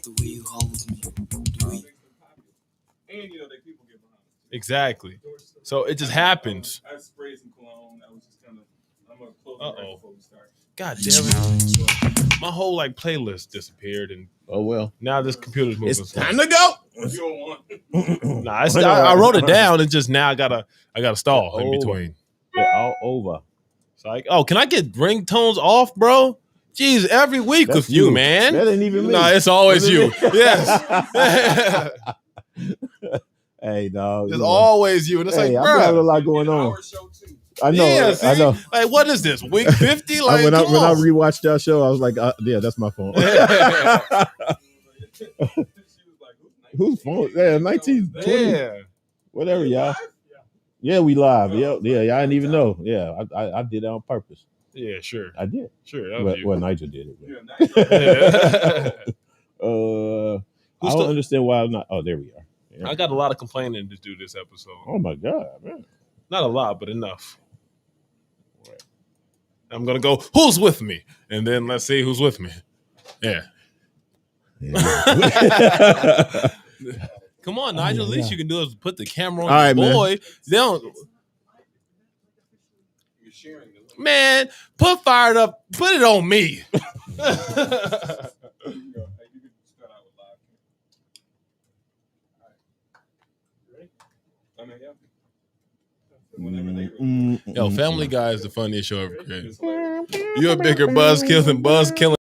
The way you hold me. And you know that people get behind it. Exactly. So it just happens. I sprayed some cologne. I was just kind of. I'm gonna close the mic before we start. God damn it! My whole playlist disappeared, and now this computer's moving. It's time to go. You don't want. Nah, I wrote it down, and just now I gotta stall in between. They're all over. It's like, oh, can I get ringtones off, bro? Jeez, every week That's with you, man. That ain't even me. No, it's always you. Yes. Hey, dog. It's always you. And it's I'm bro. having a lot going on. Our show too. I know. Yeah, I know. Like, what is this? Week 50? Like, when I rewatched that show, I was like, yeah, that's my phone. Whose phone? Yeah, 1920. Yeah. Whatever, y'all. Yeah, we live. Yeah, y'all didn't even know. Yeah, I did it on purpose. Yeah, sure. I did. Sure. Well, Nigel did it. Yeah. I don't understand why I'm not. Oh, there we are. Yeah. I got a lot of complaining to do this episode. Oh my God, man. Not a lot, but enough. Right. I'm gonna go. Who's with me? And then let's see who's with me. Yeah. Come on, Nigel. At least you can do is put the camera on. All right, boy. Man. They don't. You're sharing the man, put fired up. Put it on me. Yo, Family Guy is the funniest show ever created. You're a bigger buzzkill than Buzzkill.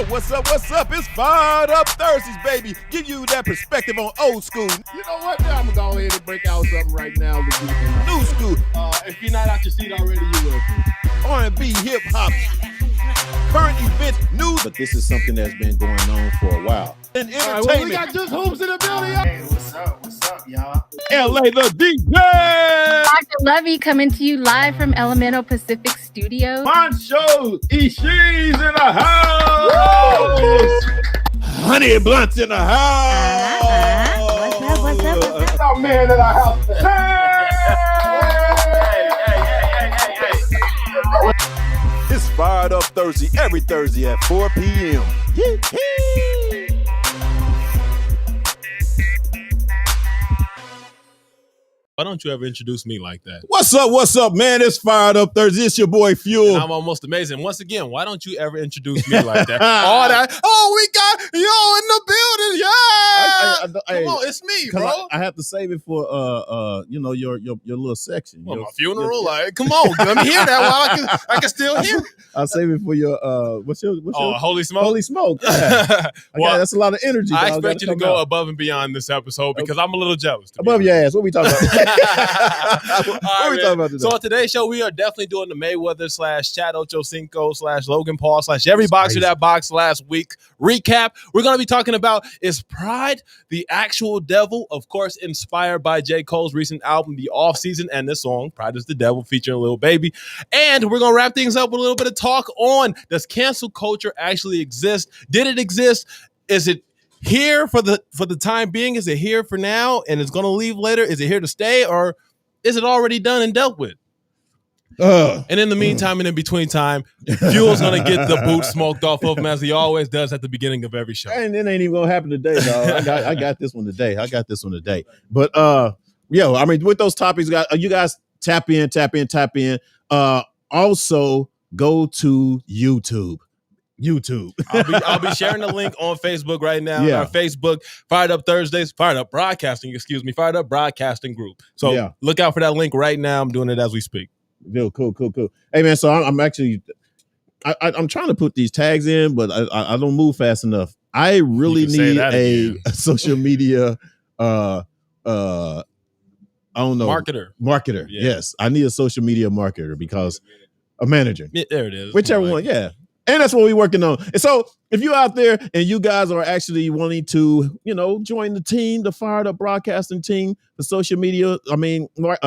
What's up? It's Fired Up Thursdays, baby. Give you that perspective on old school. You know what? I'm going to go ahead and break out something right now. New school. If you're not out your seat already, you will. R&B, hip-hop, current events, news. But this is something that's been going on for a while. And entertainment. Right, well, we got just hoops in the building. Hey, what's up, y'all? LA, the DJ. Dr. Lovey coming to you live from Elemental Pacific Studios. Poncho Ishii's in the house. Honey Blunt's in the house. What's up? Our man in our house. It's Fired Up Thursday, every Thursday at 4 p.m. Why don't you ever introduce me like that? What's up, man? It's Fired Up Thursday. It's your boy Fuel. And I'm almost amazing. Once again, why don't you ever introduce me like that? All that. Oh, we got yo in the building. Yeah. Come on, it's me, bro. I have to save it for your little section. Well, my funeral. Like, come on, let me hear that while I can still hear. I'll save it for your what's your Holy Smoke. Holy Smoke. Yeah. Well, that's a lot of energy. I expect you to go above and beyond this episode because I'm a little jealous. Above your ass. What we talking about? What are we talking about today? So on today's show, we are definitely doing the Mayweather / Chad Ochocinco / Logan Paul / every boxer that boxed last week recap. We're going to be talking about, is Pride the actual devil? Of course, inspired by J. Cole's recent album, The Off Season, and this song, Pride is the Devil, featuring Lil Baby. And we're going to wrap things up with a little bit of talk on, does cancel culture actually exist? Did it exist? Is it here for the time being? Is it here for now and it's going to leave later? Is it here to stay, or is it already done and dealt with? And in the meantime and in between time, Fuel's going to get the boot smoked off of him as he always does at the beginning of every show. And it ain't even going to happen today, dog. I got this one today. But I mean, with those topics, you guys tap in. Also go to YouTube. I'll be sharing the link on Facebook right now. Yeah. Our Facebook, Fired Up Thursdays, Fired Up Broadcasting group. So look out for that link right now. I'm doing it as we speak. Cool. Hey man, so I'm actually I'm trying to put these tags in, but I don't move fast enough. I really need a social media I don't know. Marketer. Yeah. Yes. I need a social media marketer because a manager. Yeah, there it is. Whichever one, yeah. And that's what we're working on. And so if you're out there and you guys are actually wanting to, join the team, the Fired Up Broadcasting team, the social media,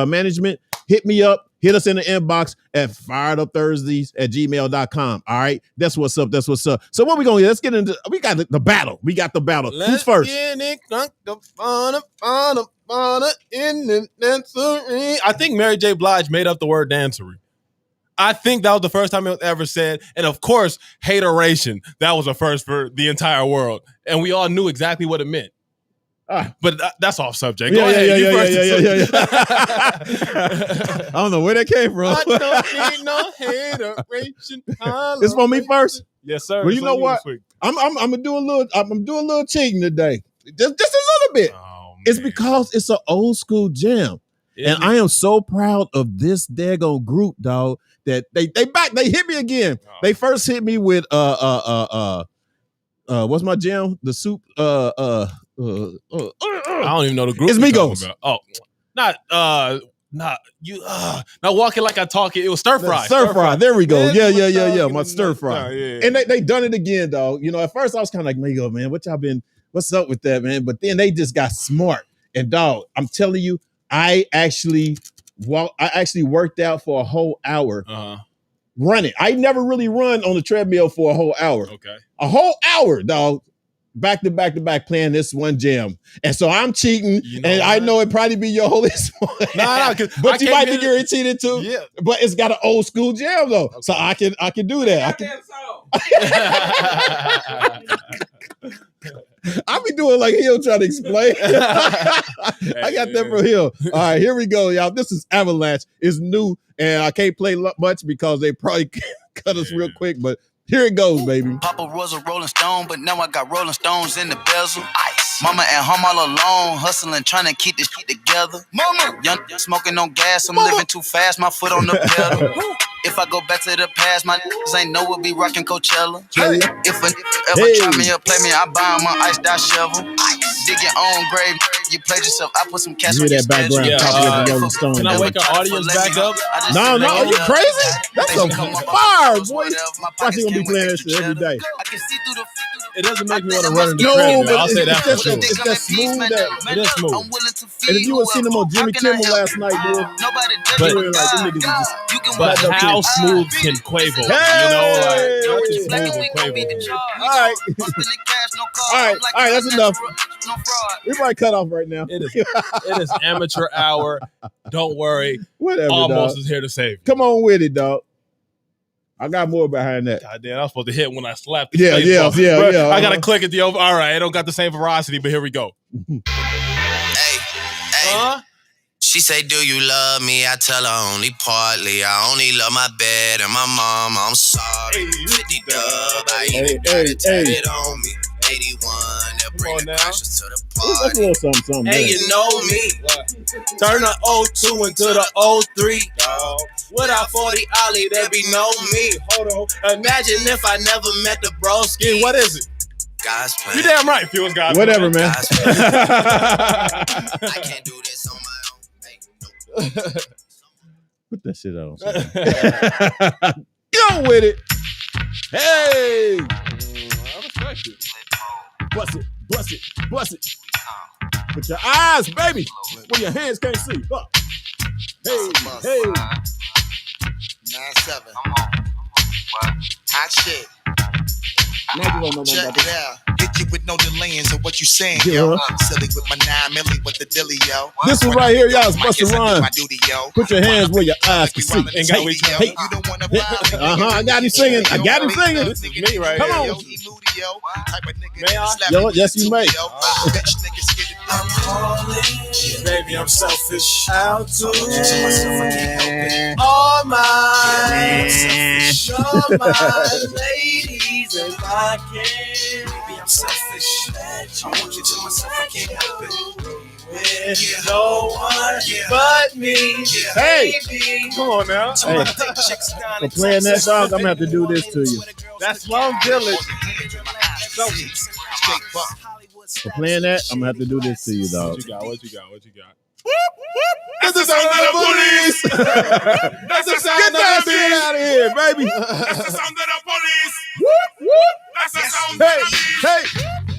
management, hit me up. Hit us in the inbox at firedupthursdays@gmail.com. All right. That's what's up. So what we going to do? Let's get into, we got the battle. Who's first? I think Mary J. Blige made up the word dancery. I think that was the first time it was ever said. And of course, hateration. That was a first for the entire world. And we all knew exactly what it meant. But that's off subject. Go ahead. Yeah. I don't know where that came from. I don't need no hateration. It's for me first. Yes, sir. Well, you know what? I'm gonna do a little cheating today. Just a little bit. Oh, man. It's because it's an old school jam. And I am so proud of this daggone group, dog, that they hit me again. Oh. They first hit me with what's my jam? The soup I don't even know the group. It's Migos. Oh, not you not walking like I talk it. It was stir fry. Stir fry. There we go. Yeah. My stir like, fry. Yeah. And they done it again, dog. You know, at first I was kind of like, Migo, man, what's up with that, man? But then they just got smart. And dog, I'm telling you, I actually worked out for a whole hour running. I never really run on the treadmill for a whole hour. Okay. A whole hour, dog. Back to back playing this one jam. And so I'm cheating, and I know it probably be your holiest one. No, but you might think you're cheating too. Yeah. But it's got an old school jam though. Okay. So I can do that. I be doing like Hill trying to explain. I got that from Hill. All right, here we go, y'all. This is Avalanche. It's new, and I can't play much because they probably cut us real quick, but here it goes, baby. Papa was a Rolling Stone, but now I got Rolling Stones in the bezel. Ice. Mama at home all alone, hustling, trying to keep this shit together. Mama, young smoking on gas, I'm living too fast, my foot on the pedal. If I go back to the past, my niggas ain't know we'll be rocking Coachella. Hey. If a ever try me or play me, I buy him an ice dye shovel. Dig your own grave, you played yourself. I put some cash on your background. Can I wake our audience back up? No, are you crazy? That's a fire, boy. Watch you gonna be playing this shit every day. I can see through the it doesn't make me want to run in the no, treadmill. I'll say that for sure. It's that smooth. It is smooth. And if you would have seen them on Jimmy Kimmel last night, boy, but how smooth can Quavo? Hey! You know, like smooth and Quavo. All right, that's enough. We might cut off right now. It is amateur hour. Don't worry. Whatever. Almost dog. is here to save you. Come on with it, dog. I got more behind that. God damn, I was supposed to hit when I slapped the Yeah. I got to click at the over. All right, it don't got the same veracity, but here we go. Hey. She say, do you love me? I tell her only partly. I only love my bed and my mom. I'm sorry. 50 dub, I even got it tatted on me. 81, they'll bring the crashers to the party. That's a little something. Hey, you know me. Turn the 02 into the 03. Dog. Without 40 Ollie, there be no me. Hold on. Imagine if I never met the broski. What is it? God's plan. You damn right, Fuels God. Whatever, man. I can't do this on my own. Put that shit on. Go with it. Hey. I respect it. Bust it. Put your eyes, baby, where your hands can't see. Hey. 9-7. Hot shit. Check it out. Hit you with no delaying, so what you saying, yo? Silly with my 9 milli with the dilly, yo. This one right here, y'all, is Busta Rhymes. My duty, yo. Put your hands where your eyes can see. Ain't got we hey. I got him singing. This is me right Come here. on. May I? Yo, yes, you may. I'm calling. Baby, I'm selfish. Out to all my ladies and I can. Baby, I'm selfish. I want you to myself, I can't help it. With no one but me. Hey, baby. Come on now. Hey, for playing that song, I'm gonna have to do this to you. That's Slum Village. For playing that, I'm gonna have to do this to you, dog. What you got? That's the sound of the police. That's the sound Get that shit out of here, baby. That's the sound of the police. That's the sound Hey, of the beast. hey,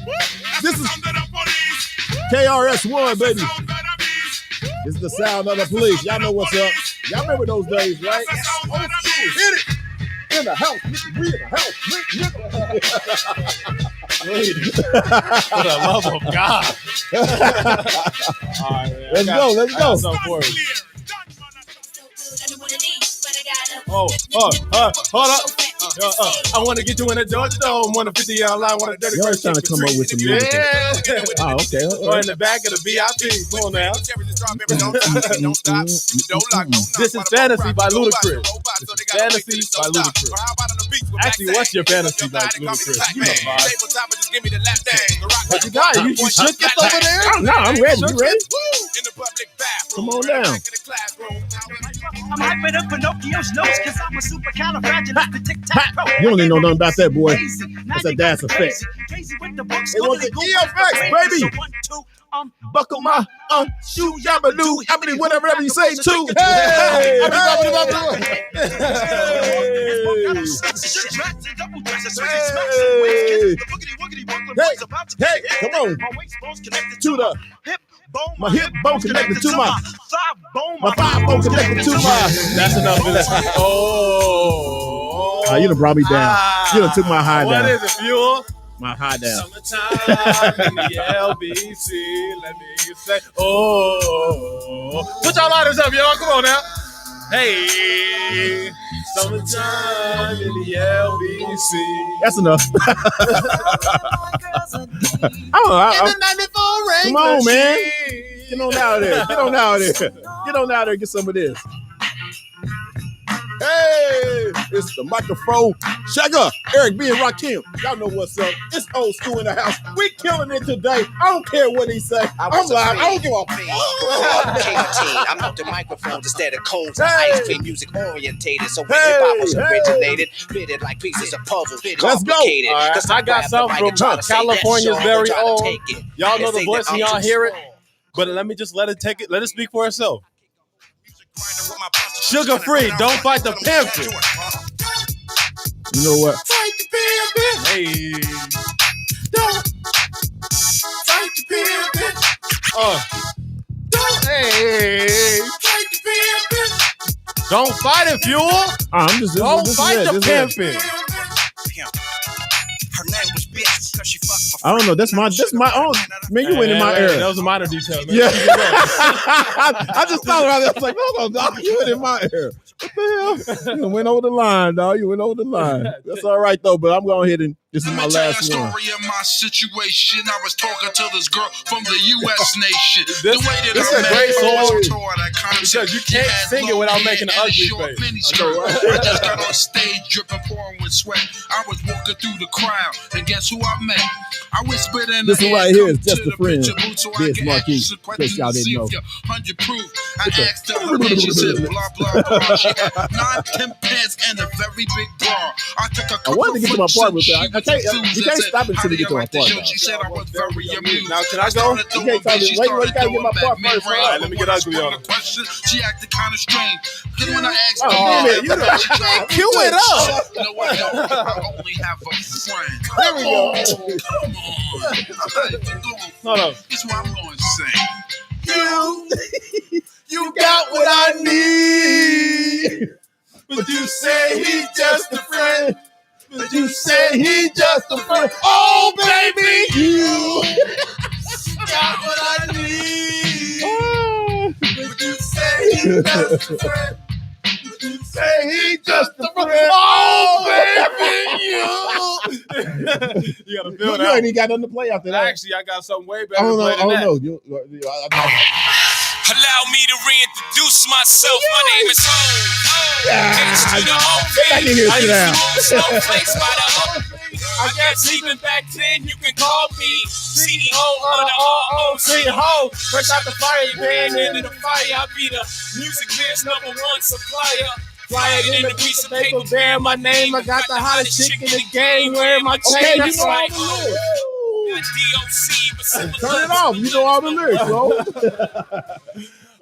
That's this the is sound of the police. KRS-One, baby. Sound of the beast. It's the sound of the police. Y'all know what's up. Y'all remember those days, right? That's the sound of the beast. Hit it. In the house, we in the house. For the love of God. All right, man. Let's go. Something for you. on. Hold up. I want to get you in a Georgia Dome. 150 online. Want a dirty. You're always trying to come up with some music. Yeah. Oh, okay. Or in the back of the VIP. Come on now. This is Fantasy by Ludacris. Fantasy by Ludacris. Actually, what's your fantasy by Ludacris? What you got? You shook this over there? No, I'm ready. You ready? Come on down. I'm hyping up Pinocchio's nose because I'm a supercalifragilistic. You don't even know nothing about that, boy. That's a dance effect. It was the EFX, baby. Buckle my shoe, yabaloo, yabaloo, whatever you say, too. Hey! Hey, come on. To the hip. My hip bone connected to my thigh bone connected to my. That's enough. Oh, you done brought me down. You done took my high down. What is it, Fuel? My high down. Summertime in the LBC. Let me say, oh. Put y'all lighters up, y'all. Come on now. Hey, summertime in the LBC. That's enough. Come on, man. Get on out of there. Get on out of there. Get on out of there and get some of this. Hey, it's the microphone. Shagger, Eric B. and Rakim. Y'all know what's up. It's old school in the house. We killing it today. I don't care what he say. I'm live. I don't give a fuck. I'm up to microphones instead of cones and ice cream, music orientated. So when hip-hop was originated, fitted like pieces of puzzles. Let's go. Right, I got something from California's very own. Y'all know the voice and y'all hear it. But let me just let it speak for itself. Sugar free, don't fight the pimpin'. You know what? Fight the pimpin'. Hey. Don't fight the pimpin'. Hey. Fight the pimpin'. Don't fight it, Fuel. Don't fight the pimpin'. Her name was bitch because she fucked for I don't know. That's my own. Man, you went in my era. That was a minor detail, man. Yeah. I just thought about it. I was like, no, dog, you went in my era. What the hell? You went over the line, dog. You went over the line. That's all right, though, but I'm going ahead and this is my last one. Story of my situation. I was talking to this girl from the U.S. nation. This is a great song because you can't sing it without making an ugly face. I just got on stage dripping, pouring with sweat. I was walking through the crowd, and guess who I met? I whispered in this the one right here is just to a friend. the booth so Biz I Marquis. can In case y'all didn't know. 100 proof. I asked her her name. She said blah blah blah. She had 9, 10 pants and a very big bra. I took a couple wanted to get to my part with that. I you can't stop until you get to my part. She said I was very amused. Now can I go? You can't tell me. Wait, you gotta get my part first. All right, let me get ugly on. She acted kind of strange. Then when I asked her, you cue it up. you know what? Yo, I only have a friend. There we go. Come on. Hold on. It's what I'm going to say. You got what I need. But you say he's just a friend. But you say he's just a friend. Oh, baby, you got what I need. But you say he's just a friend. But you say he's just a friend. Oh, baby, you gotta feel that. You ain't even got nothing to play after that. Actually, I got something way better to play than that. Allow me to reintroduce myself. My name is Ho. I can hear you now. Snowflakes by the O. I guess even back then you can call me CEO of the ROC Ho. Fresh out the fire, band into the fire. I be the music biz #1 supplier. Flying in a piece of paper, bearing my name. I got the hottest chick in the game, wearing my chain. That's right. Turn it off. You know all the lyrics, bro.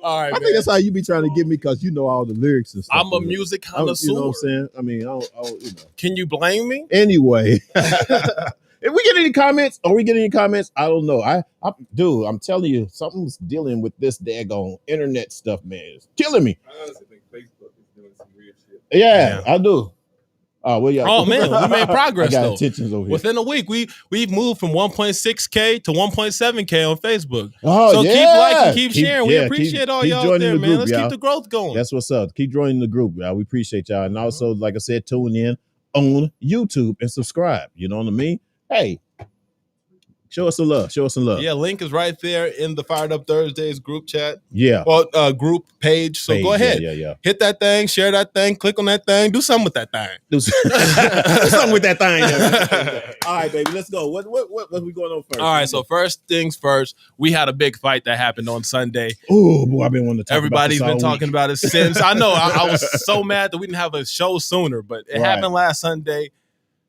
All right, I think that's how you be trying to get me because you know all the lyrics and stuff. I'm a music connoisseur. You know what I'm saying? I mean, I don't you know. Can you blame me? Anyway, if we get any comments, I don't know. Dude, I'm telling you, something's dealing with this daggone internet stuff, man. It's killing me. I honestly think Facebook is doing some weird shit. Yeah, I do. Oh, well, yeah. Oh man, we made progress I got though. intentions over here. Within a week, we've moved from 1.6K to 1.7K on Facebook. Oh, so yeah. keep liking, keep sharing. We appreciate all y'all out there, the man. group, Let's y'all. keep the growth going. That's what's up. Keep joining the group, y'all. We appreciate y'all. And also, like I said, tune in on YouTube and subscribe. You know what I mean? Hey, show us some love. Show us some love. Yeah, link is right there in the Fired Up Thursdays group chat. Yeah. Well, group page. So go ahead. Yeah. Hit that thing, share that thing, click on that thing, do something with that thing. Do something with that thing. All right, baby, let's go. What we going on first? All right, so first things first, we had a big fight that happened on Sunday. Oh, boy, I've been wanting to talk Everybody's about this been all talking week. about it since. I know I was so mad that we didn't have a show sooner, but it happened last Sunday.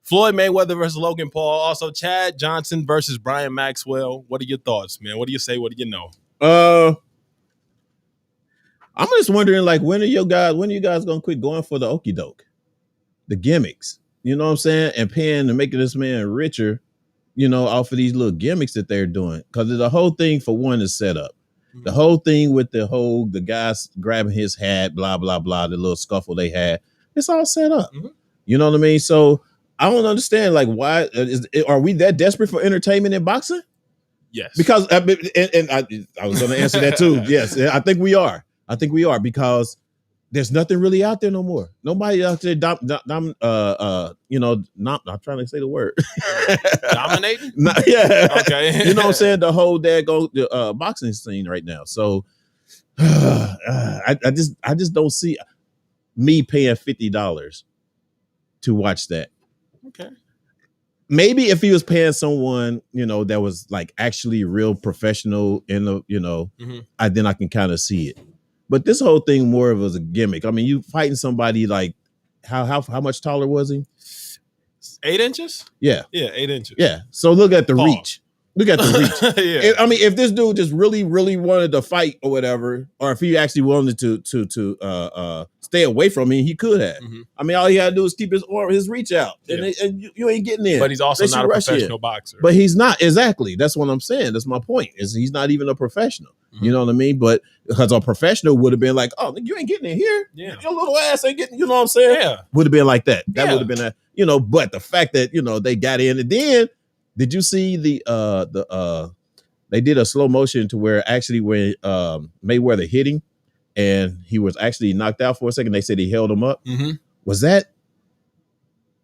Floyd Mayweather versus Logan Paul. Also, Chad Johnson versus Brian Maxwell. What are your thoughts, man? What do you say? What do you know? I'm just wondering, like, when are you guys gonna quit going for the okie doke, the gimmicks? You know what I'm saying? And paying and making this man richer, you know, off of these little gimmicks that they're doing. Because the whole thing, for one, is set up. The whole thing with the guys grabbing his hat, blah blah blah, the little scuffle they had, it's all set up. You know what I mean? So I don't understand, like, why are we that desperate for entertainment in boxing? Yes. Because I was going to answer that too. Yes, I think we are. Because there's nothing really out there no more. Nobody out there, I'm trying to say the word. Dominating? Yeah. Okay. You know what I'm saying? The whole boxing scene right now. So I just don't see me paying $50 to watch that. Okay. Maybe if he was paying someone, you know, that was like actually real professional in the, you know, then I can kind of see it. But this whole thing more of as a gimmick. I mean, you fighting somebody like how much taller was he? 8 inches? Yeah. Yeah, 8 inches. Yeah. So look at the reach. Look at the reach. Yeah. I mean, if this dude just really, really wanted to fight or whatever, or if he actually wanted to stay away from me, he could have. I mean, all he had to do is keep his reach out, and you ain't getting in. But he's also not a professional boxer. But he's not, exactly. That's what I'm saying. That's my point. Is he's not even a professional. You know what I mean? But because a professional would have been like, "Oh, you ain't getting in here. Yeah. Your little ass ain't getting." You know what I'm saying? Yeah. Would have been like that. That would have been a, you know. But the fact that, you know, they got in, and then did you see they did a slow motion to where actually when Mayweather hit him and he was actually knocked out for a second, they said he held him up. Was that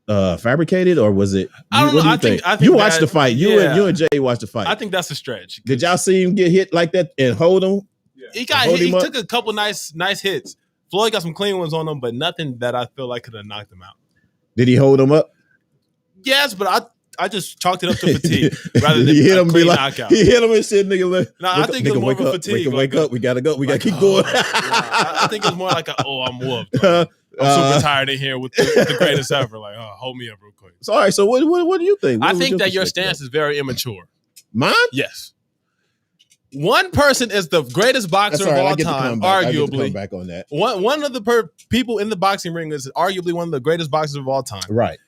fabricated, or was it? I don't know. I think you watched the fight. You and Jay watched the fight. I think that's a stretch. Did y'all see him get hit like that and hold him? He got hit. He took a couple nice hits. Floyd got some clean ones on him, but nothing that I feel like could have knocked him out. Did he hold him up? Yes, but I just chalked it up to fatigue rather than he hit him, a clean like, knockout. He hit him and shit, nigga. No, I think it's more of a fatigue. Wake up. We gotta go. We gotta keep going. I think it's more like I'm whooped. I'm super tired in here with the greatest ever. Like, hold me up real quick. So, all right. So what do you think? I think that your stance is very immature. Mine? Yes. One person is the greatest boxer of all time, arguably. Come back on that. One of the people in the boxing ring is arguably one of the greatest boxers of all time. Right.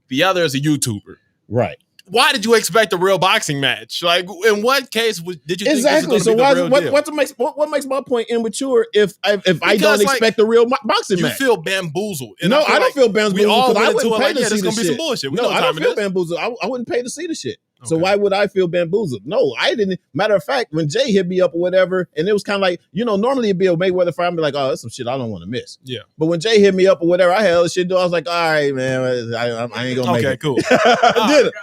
The other is a YouTuber. Right. Why did you expect a real boxing match? Like, in what case did you think this was so gonna be the real deal? what makes my point immature if I don't expect a real boxing match? You feel bamboozled. And I don't feel bamboozled because I wouldn't pay to see the gonna be some shit. bullshit. No, I don't feel bamboozled. I wouldn't pay to see the shit. So why would I feel bamboozled? No, I didn't. Matter of fact, when Jay hit me up or whatever, and it was kind of like, you know, normally it'd be a Mayweather fight, I'd be like, oh, that's some shit I don't want to miss. Yeah. But when Jay hit me up or whatever, I had other shit to do. I was like, all right, man, I ain't gonna make it. Okay, cool. I did it.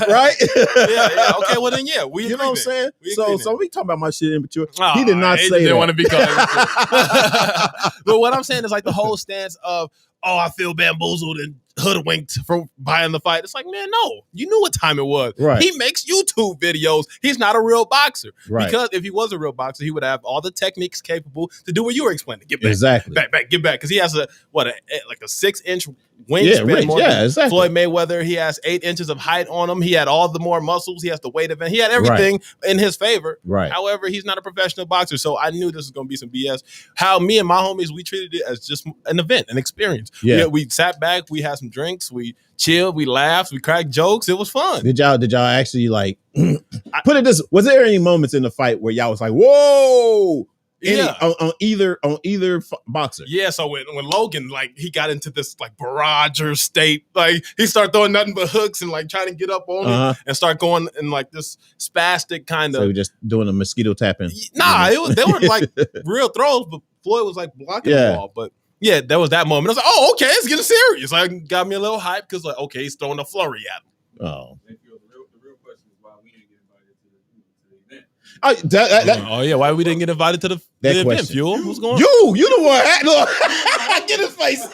Right? Yeah. Okay, well then, yeah. You know what I'm saying? So we talking about my shit immature. Oh, he did not say didn't that. want to be called. But what I'm saying is like the whole stance of, I feel bamboozled and hoodwinked from buying the fight. It's like, man, no, you knew what time it was. Right. He makes YouTube videos. He's not a real boxer. Right. Because if he was a real boxer, he would have all the techniques capable to do what you were explaining. Get back, exactly. Back, get back. Because he has a 6-inch wingspan. More than exactly. Floyd Mayweather. He has 8 inches of height on him. He had all the more muscles. He has the weight event. He had everything in his favor. Right. However, he's not a professional boxer. So I knew this was going to be some BS. How me and my homies, we treated it as just an event, an experience. Yeah. We sat back, we had some drinks, we chilled, we laughed, we cracked jokes. It was fun. Did y'all actually like put it this? Was there any moments in the fight where y'all was like, whoa, on either boxer. Yeah, so when Logan, like, he got into this, like, barrager state, like, he started throwing nothing but hooks and, like, trying to get up on him and start going in, like, this spastic kind of. So just doing a mosquito tapping. Nah, they were, like, real throws, but Floyd was, like, blocking the ball. But, yeah, there was that moment. I was like, oh, okay, it's getting serious. Like, got me a little hype because, like, okay, he's throwing a flurry at him. The real question is why we didn't get invited to the event. Oh yeah, why we didn't get invited to the event? Fuel, what's going on? You the one. Look, get his face.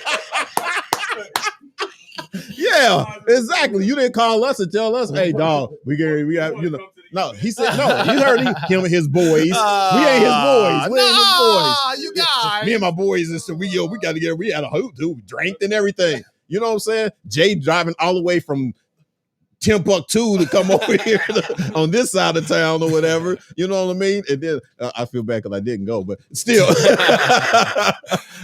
Yeah, exactly. You didn't call us and tell us, hey, dog, we got, you know. No, he said no. You heard him and his boys. We ain't his boys. We ain't his boys. You guys. Me and my boys, and so we got to get. We had a hoot, dude. We drank and everything. You know what I'm saying? Jay driving all the way from Timbuktu to come over here on this side of town or whatever. You know what I mean? And then I feel bad because I didn't go, but still.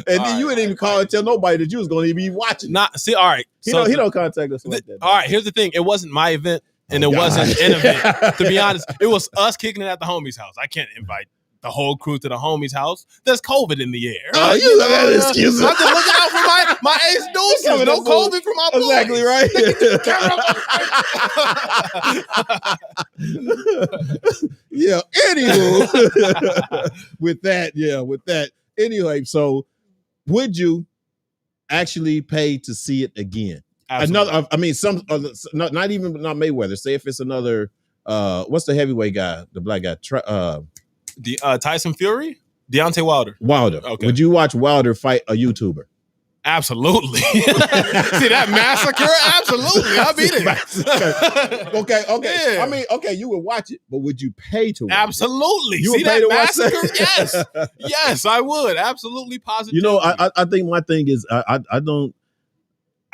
Then you didn't even call and tell nobody that you was going to be watching. All right. He don't contact us like that. All right, here's the thing. It wasn't my event, and it wasn't an event. To be honest, it was us kicking it at the homie's house. I can't invite the whole crew to the homie's house. There's COVID in the air. You got excuses. I'm just looking out for my ace deuces. No COVID for my boys. Exactly right. Yeah. Anywho, with that. Anyway, so would you actually pay to see it again? Absolutely. Another, I mean, not Mayweather. Say if it's another, what's the heavyweight guy, the black guy, Tyson Fury, Deontay Wilder. Okay. Would you watch Wilder fight a YouTuber? Absolutely. See that massacre? Absolutely. I'll be there. Okay. Yeah. I mean, okay, you would watch it, but would you pay to watch Absolutely. it? You See would pay that to watch massacre? that? Yes. Yes, I would. Absolutely, positively. You know, I think my thing is I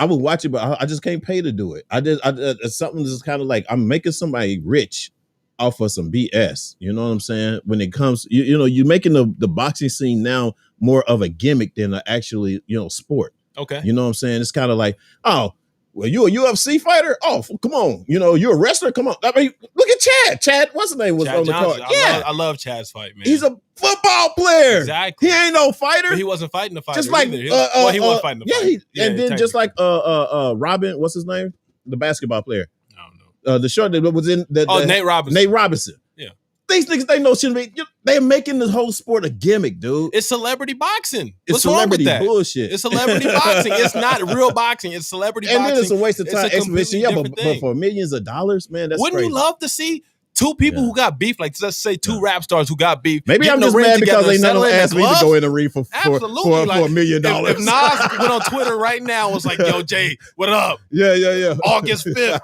would watch it, but I just can't pay to do it. It's something that's kind of like I'm making somebody rich off of some BS. You know what I'm saying? When it comes, you know, you're making the boxing scene now more of a gimmick than actually, sport. Okay. You know what I'm saying? It's kind of like, oh, well, you a UFC fighter? Oh, come on. You know, you're a wrestler? Come on. I mean, look at Chad. Chad, what's his name was Chad on the Johnson. card? Yeah. I love Chad's fight, man. He's a football player. Exactly. He ain't no fighter. But he wasn't fighting the fighter. Just like he was fighting the fighter. And then just like Robin, what's his name? The basketball player. I don't know. The short that was in Nate Robinson. Nate Robinson. Yeah. These niggas, they know shit. They're making the whole sport a gimmick, dude. It's celebrity boxing. It's What's wrong with celebrity that? bullshit. It's celebrity boxing. It's not real boxing. It's celebrity and boxing. then it's a waste of time exhibition. Yeah, but thing. for millions of dollars, man, that's Wouldn't crazy. you love to see two people who got beef, like let's say two rap stars who got beef? Maybe I'm just mad because ain't none of them asked me to go in the ring for $1 million. If Nas went on Twitter right now and was like, yo, Jay, what up? Yeah. August 5th,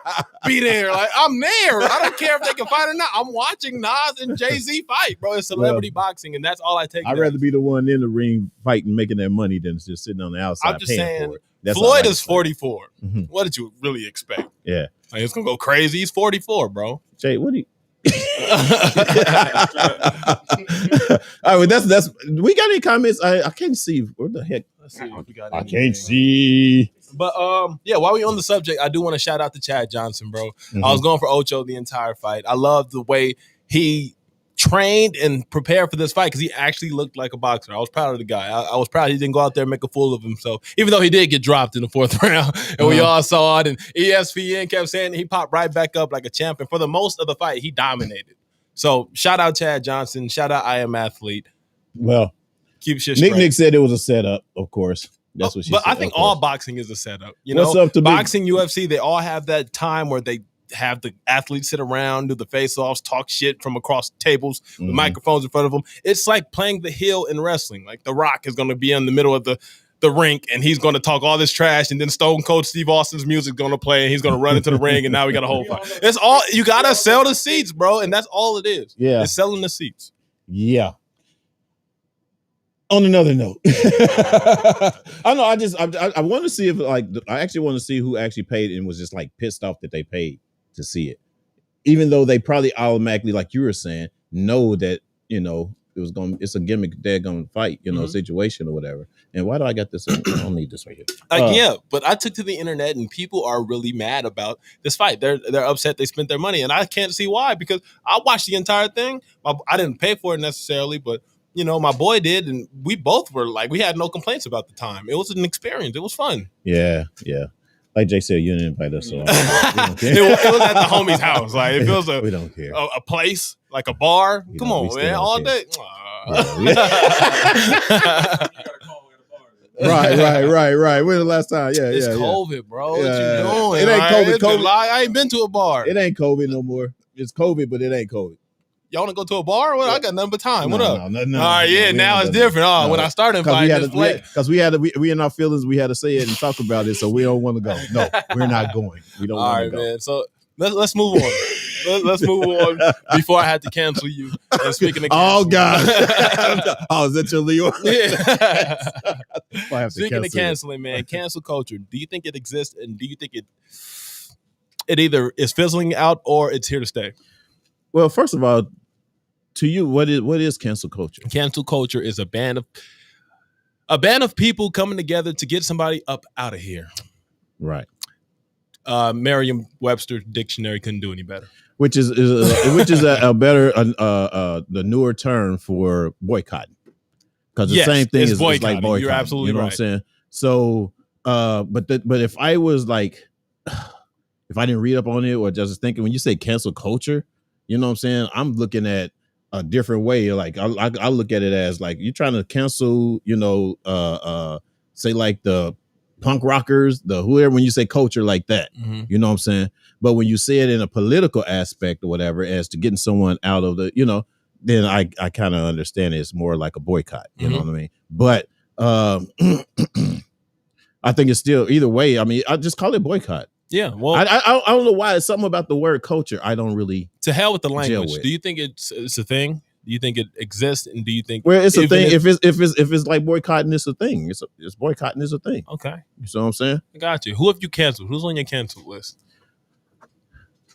be there. Like, I'm there. I don't care if they can fight or not. I'm watching Nas and Jay-Z fight, bro. It's celebrity boxing, and that's all I take. I'd rather be the one in the ring fighting, making that money than just sitting on the outside. I'm just saying, for it. Floyd is 44. Mm-hmm. What did you really expect? Yeah. Like, it's going to go crazy. He's 44, bro. Jay, what do you... All right, that's we got any comments? I can't see what the heck. Let's see if we got I can't see. But yeah, while we on the subject, I do want to shout out to Chad Johnson, bro. Mm-hmm. I was going for Ocho the entire fight. I love the way he trained and prepared for this fight because he actually looked like a boxer. I was proud of the guy. I was proud he didn't go out there and make a fool of himself, even though he did get dropped in the fourth round. And we all saw it. And ESPN kept saying he popped right back up like a champion. For the most of the fight, he dominated. So shout out Chad Johnson. Shout out I Am Athlete. Well, keep shit straight. Nick said it was a setup, of course. That's what she said. But I think all boxing is a setup. You What's know, up to boxing, UFC, they all have that time where they have the athletes sit around, do the face-offs, talk shit from across tables, with microphones in front of them. It's like playing the heel in wrestling. Like The Rock is going to be in the middle of the rink, and he's going to talk all this trash, and then Stone Cold Steve Austin's music going to play, and he's going to run into the ring, and now we got a whole fight. It's all you got to sell the seats, bro, and that's all it is. Yeah, it's selling the seats. Yeah. On another note, I know. I want to see if I actually want to see who actually paid and was just like pissed off that they paid to see it, even though they probably automatically, like you were saying, know that it's a gimmick. They're gonna fight, situation or whatever. And why do I got this? I don't need this right here. Yeah, but I took to the internet and people are really mad about this fight. They're upset they spent their money, and I can't see why because I watched the entire thing. I didn't pay for it necessarily, but my boy did, and we both were like, we had no complaints about the time. It was an experience. It was fun. Yeah. Like Jay said, you didn't invite us, so we don't care. It was at the homie's house. Like, it feels we don't care. A place, like a bar. Come on, man, all day. Right. When the last time? Yeah, it's COVID, bro. What you Yeah. doing? It ain't COVID. I ain't been to a bar. It ain't COVID no more. It's COVID, but it ain't COVID. Y'all want to go to a bar? Well, I got nothing but time. What up? No, all right, yeah. Now it's different. Oh, when I started inviting this plate, because we in our feelings, we had to say it and talk about it, so we don't want to go. No, we're not going. We don't want to go. All right, man. So let's move on. Let's move on before I had to cancel you. And speaking of oh God, is that your Leo? Yeah. Speaking of canceling, man, cancel culture. Do you think it exists, and do you think it either is fizzling out or it's here to stay? Well, first of all, to you, what is cancel culture? Cancel culture is a band of people coming together to get somebody up out of here. Right. Merriam-Webster dictionary couldn't do any better. Which is a better the newer term for boycotting, because the same thing is like boycotting. You're absolutely you know right. What I'm saying? So, but if I was like, if I didn't read up on it or just thinking, when you say cancel culture, you know what I'm saying? I'm looking at a different way. Like I look at it as like you're trying to cancel, say like the punk rockers, the whoever, when you say culture like that, you know what I'm saying? But when you say it in a political aspect or whatever, as to getting someone out of the, then I kind of understand it's more like a boycott, you know what I mean? But I think it's still either way. I mean, I just call it boycott. Yeah, well, I don't know why. It's something about the word culture I don't really. To hell with the language. Do you think it's a thing? Do you think it exists? And do you think? Well, it's a thing. If it's like boycotting, it's a thing. It's boycotting is a thing. Okay, you see what I'm saying? I got you. Who have you canceled? Who's on your canceled list?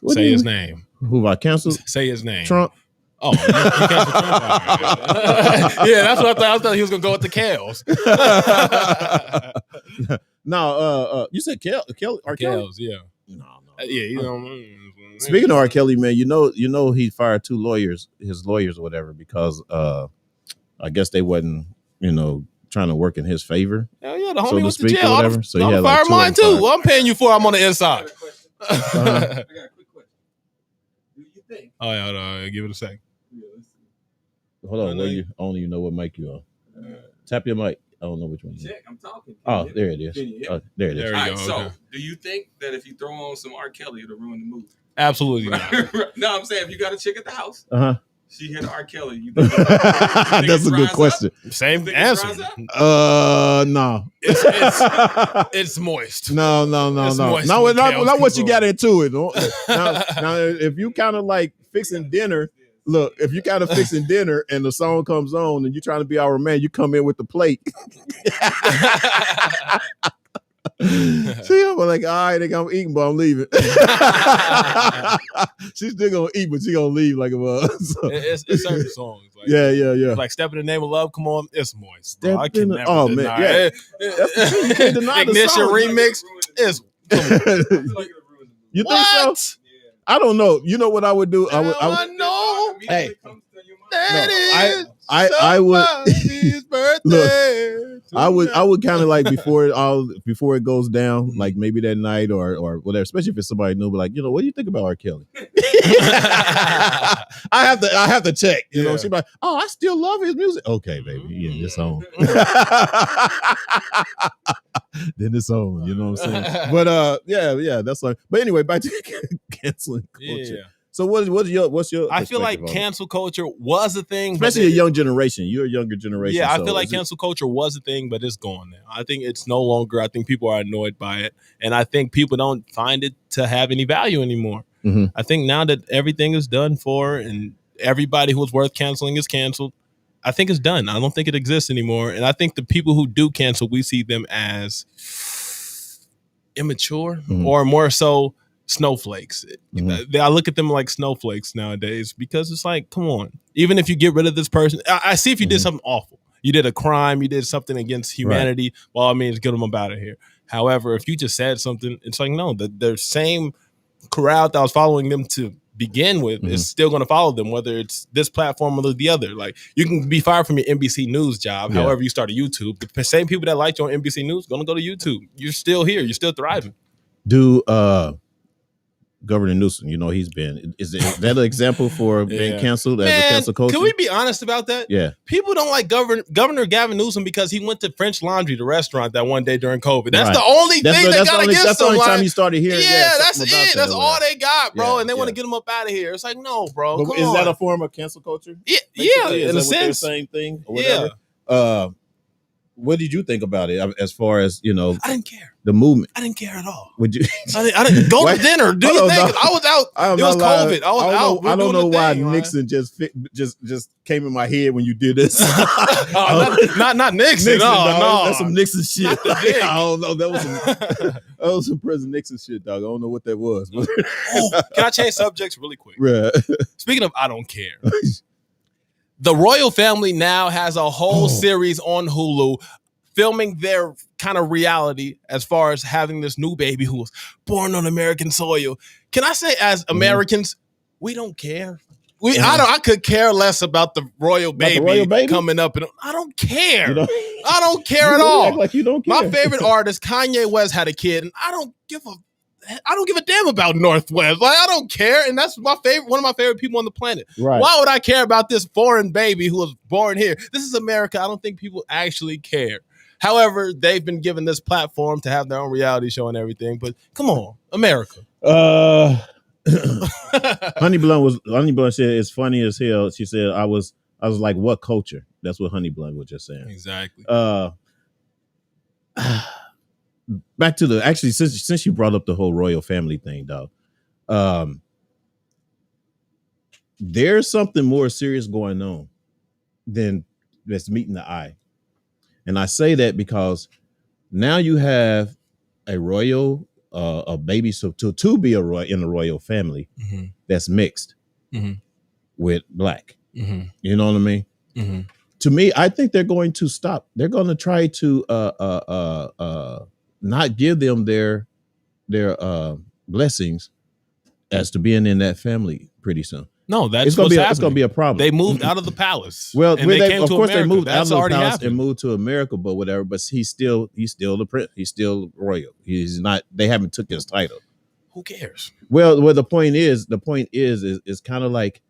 Say his name. Who have I canceled? Say his name. Trump. Oh, you canceled Trump. Yeah, that's what I thought. I thought he was gonna go with the Kales. No, you said R. Kelly? Yeah. No. Yeah, Speaking of R. Kelly, man, you know he fired his lawyers or whatever, because I guess they wasn't, trying to work in his favor. Hell yeah, the homie so to went speak, to jail. or whatever. So he had fire like mine too. Well, I'm paying you for it. I'm on the inside. I got a quick question. Do you think? Oh yeah, hold on. Give it a second. Hold on, only you know what mic you on. Tap your mic. I don't know which one. Check, I'm talking. Oh, there it is. There it is. There you go. So, do you think that if you throw on some R. Kelly, it'll ruin the movie? Absolutely not. No, I'm saying if you got a chick at the house, she hit R. Kelly. You think that's a good question. Same answer. No. It's moist. No. Not what you got into it. Now, if you kind of like fixing dinner. Look, if you kind of fixing dinner and the song comes on and you're trying to be our man, you come in with the plate. See, I'm like, all right, I'm eating, but I'm leaving. She's still gonna eat, but she gonna leave like a buzz. So. It's certain songs. Like, yeah. Like "Step in the Name of Love." Come on, it's moist. Bro. I can never deny. Man, yeah. You can't deny the Ignition song. remix is. You think so? I don't know. You know what I would do? I would know. Hey, I would look. I would kind of like before it goes down, like maybe that night or whatever. Especially if it's somebody new, but like, what do you think about R. Kelly? I have to check. You know, she's like, oh, I still love his music. Okay, baby, yeah, it's on. Then it's on. You know what I'm saying? But yeah, that's like. But anyway, back to canceling culture. Yeah. So what's your? I feel like cancel culture was a thing, especially a young generation. You're a younger generation. Yeah, I feel like cancel culture was a thing, but it's gone now. I think it's no longer. I think people are annoyed by it, and I think people don't find it to have any value anymore. Mm-hmm. I think now that everything is done for, and everybody who's worth canceling is canceled, I think it's done. I don't think it exists anymore, and I think the people who do cancel, we see them as immature or more so snowflakes. I look at them like snowflakes nowadays, because it's like, come on, even if you get rid of this person, I see if you did something awful, you did a crime, you did something against humanity, by all means, get them up out of here. However, if you just said something, it's like, no, the same crowd that was following them to begin with is still going to follow them, whether it's this platform or the other. Like, you can be fired from your NBC News job, however you start a YouTube. The same people that liked you on NBC News going to go to YouTube. You're still here. You're still thriving. Do Governor Newsom, he's been. Is that an example for being canceled as a cancel culture? Can we be honest about that? Yeah. People don't like Governor Gavin Newsom because he went to French Laundry, the restaurant, that one day during COVID. That's the only thing they got against him. That's the only time you started hearing. Yeah, that's it. That's all they got, bro. And they want to get him up out of here. It's like, no, bro. But is that a form of cancel culture? Yeah, in a sense. Same thing or whatever? Yeah. What did you think about it as far as, I didn't care. The movement? I didn't care at all. Would you? I didn't go to dinner. Do you think? I was out. It was COVID. I was out. I don't know why Nixon just came in my head when you did this. Not Nixon. No. That's some Nixon shit. I don't know. That was some President Nixon shit, dog. I don't know what that was. Can I change subjects really quick? Right. Speaking of I don't care. The royal family now has a whole series on Hulu filming their kind of reality as far as having this new baby who was born on American soil. Can I say, as Americans, we don't care. I could care less about the royal baby coming up, and I don't care. I don't care at all. Act like you don't care. My favorite artist, Kanye West, had a kid, and I don't give a damn about Northwest. Like, I don't care, and that's one of my favorite people on the planet. Right. Why would I care about this foreign baby who was born here? This is America. I don't think people actually care. However, they've been given this platform to have their own reality show and everything. But come on, America. Honey Blunt said it's funny as hell. She said I was like, what culture? That's what Honey Blunt was just saying. Exactly. Back to actually, since you brought up the whole royal family thing, dog, there's something more serious going on than that's meeting the eye. And I say that because now you have a royal, a baby, so to be in the royal family that's mixed with black. You know what I mean? To me, I think they're going to stop. They're going to try to not give them their blessings as to being in that family pretty soon. No, that's it's going to be a problem. They moved out of the palace. Well, and they came of to course America. they moved That's out of the palace happened. and moved to America, but whatever. But he's still the prince. He's still royal. He's not. They haven't took his title. Who cares? Well, the point is kind of like.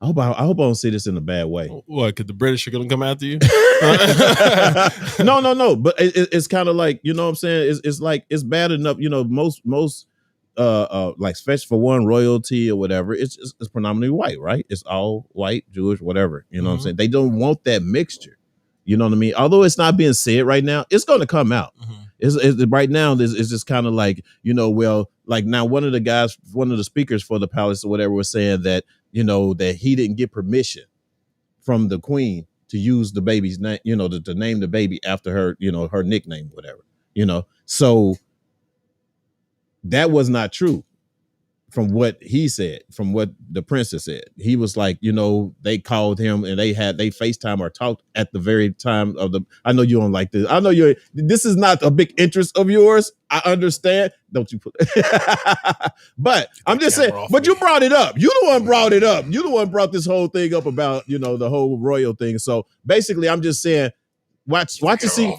I hope I don't say this in a bad way. What? Because the British are going to come after you? No. But it's kind of like, you know what I'm saying? It's like, it's bad enough. Most like, especially for one, royalty or whatever, it's predominantly white, right? It's all white, Jewish, whatever. You know what I'm saying? They don't want that mixture. You know what I mean? Although it's not being said right now, it's going to come out. It's right now, it's just kind of like, like now one of the speakers for the palace or whatever was saying that, that he didn't get permission from the queen to use the baby's name, to name the baby after her, her nickname, whatever, So that was not true from what he said, from what the princess said. He was like, they called him and they FaceTime or talked at the very time of I know you don't like this. I know this is not a big interest of yours. I understand. Don't you put but I'm just saying, but you brought it up. You the one brought it up. You the one brought this whole thing up about, the whole royal thing. So basically I'm just saying, watch and see.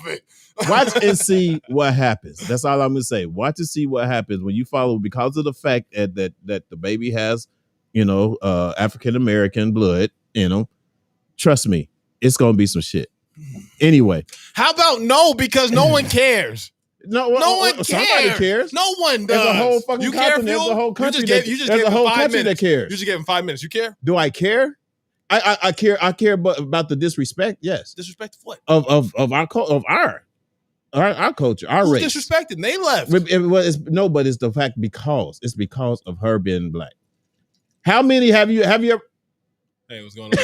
Watch and see what happens. That's all I'm gonna say. Watch and see what happens when you follow, because of the fact that the baby has, African American blood. Trust me, it's gonna be some shit. Anyway, how about no? Because no one cares. No one cares. Somebody cares. No one does. There's a whole fucking you continent. Care, there's a whole country. You just gave a whole 5 country minutes. that cares. You just gave him 5 minutes. You care? Do I care? I care. I care about the disrespect. Yes. Disrespect what? Of our culture, our race. Disrespected. They left. But it's the fact because of her being black. How many have you ever? Hey, what's going on?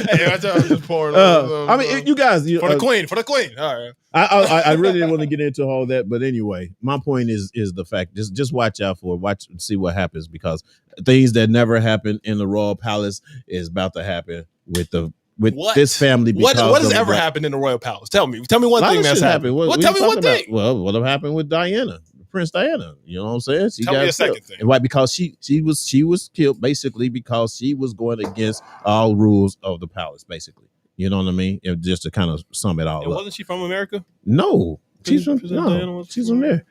Hey, I just pouring. I mean, you guys, for the queen. All right. I really didn't want to get into all that, but anyway, my point is the fact. Just watch out for it. Watch and see what happens, because things that never happened in the royal palace is about to happen with this family. What has ever happened in the royal palace? Tell me one thing that's happened. Tell me one thing. Well, what happened with Diana, Prince Diana. You know what I'm saying? She Tell me a got second killed. thing. And why? Because she was killed basically because she was going against all rules of the palace, basically. You know what I mean? And just to kind of sum it all And up. wasn't she from America? No, she's from she's from there.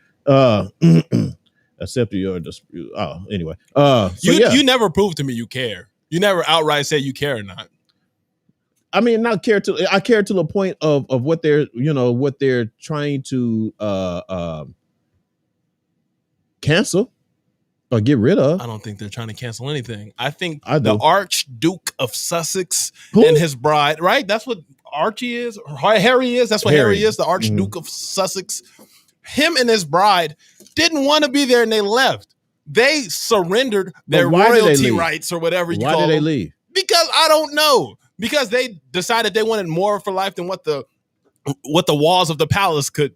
Except your dispute. Oh, anyway. You never proved to me you care. You never outright said you care or not. I mean, I care to the point of what they're trying to cancel or get rid of. I don't think they're trying to cancel anything. I think I do. the Archduke of Sussex and his bride, right? That's what Archie is, or Harry is. That's what Harry is, the Archduke of Sussex. Him and his bride didn't want to be there and they left. They surrendered their royalty rights or whatever you call them. Why did they leave? Because I don't know. Because they decided they wanted more for life than what the walls of the palace could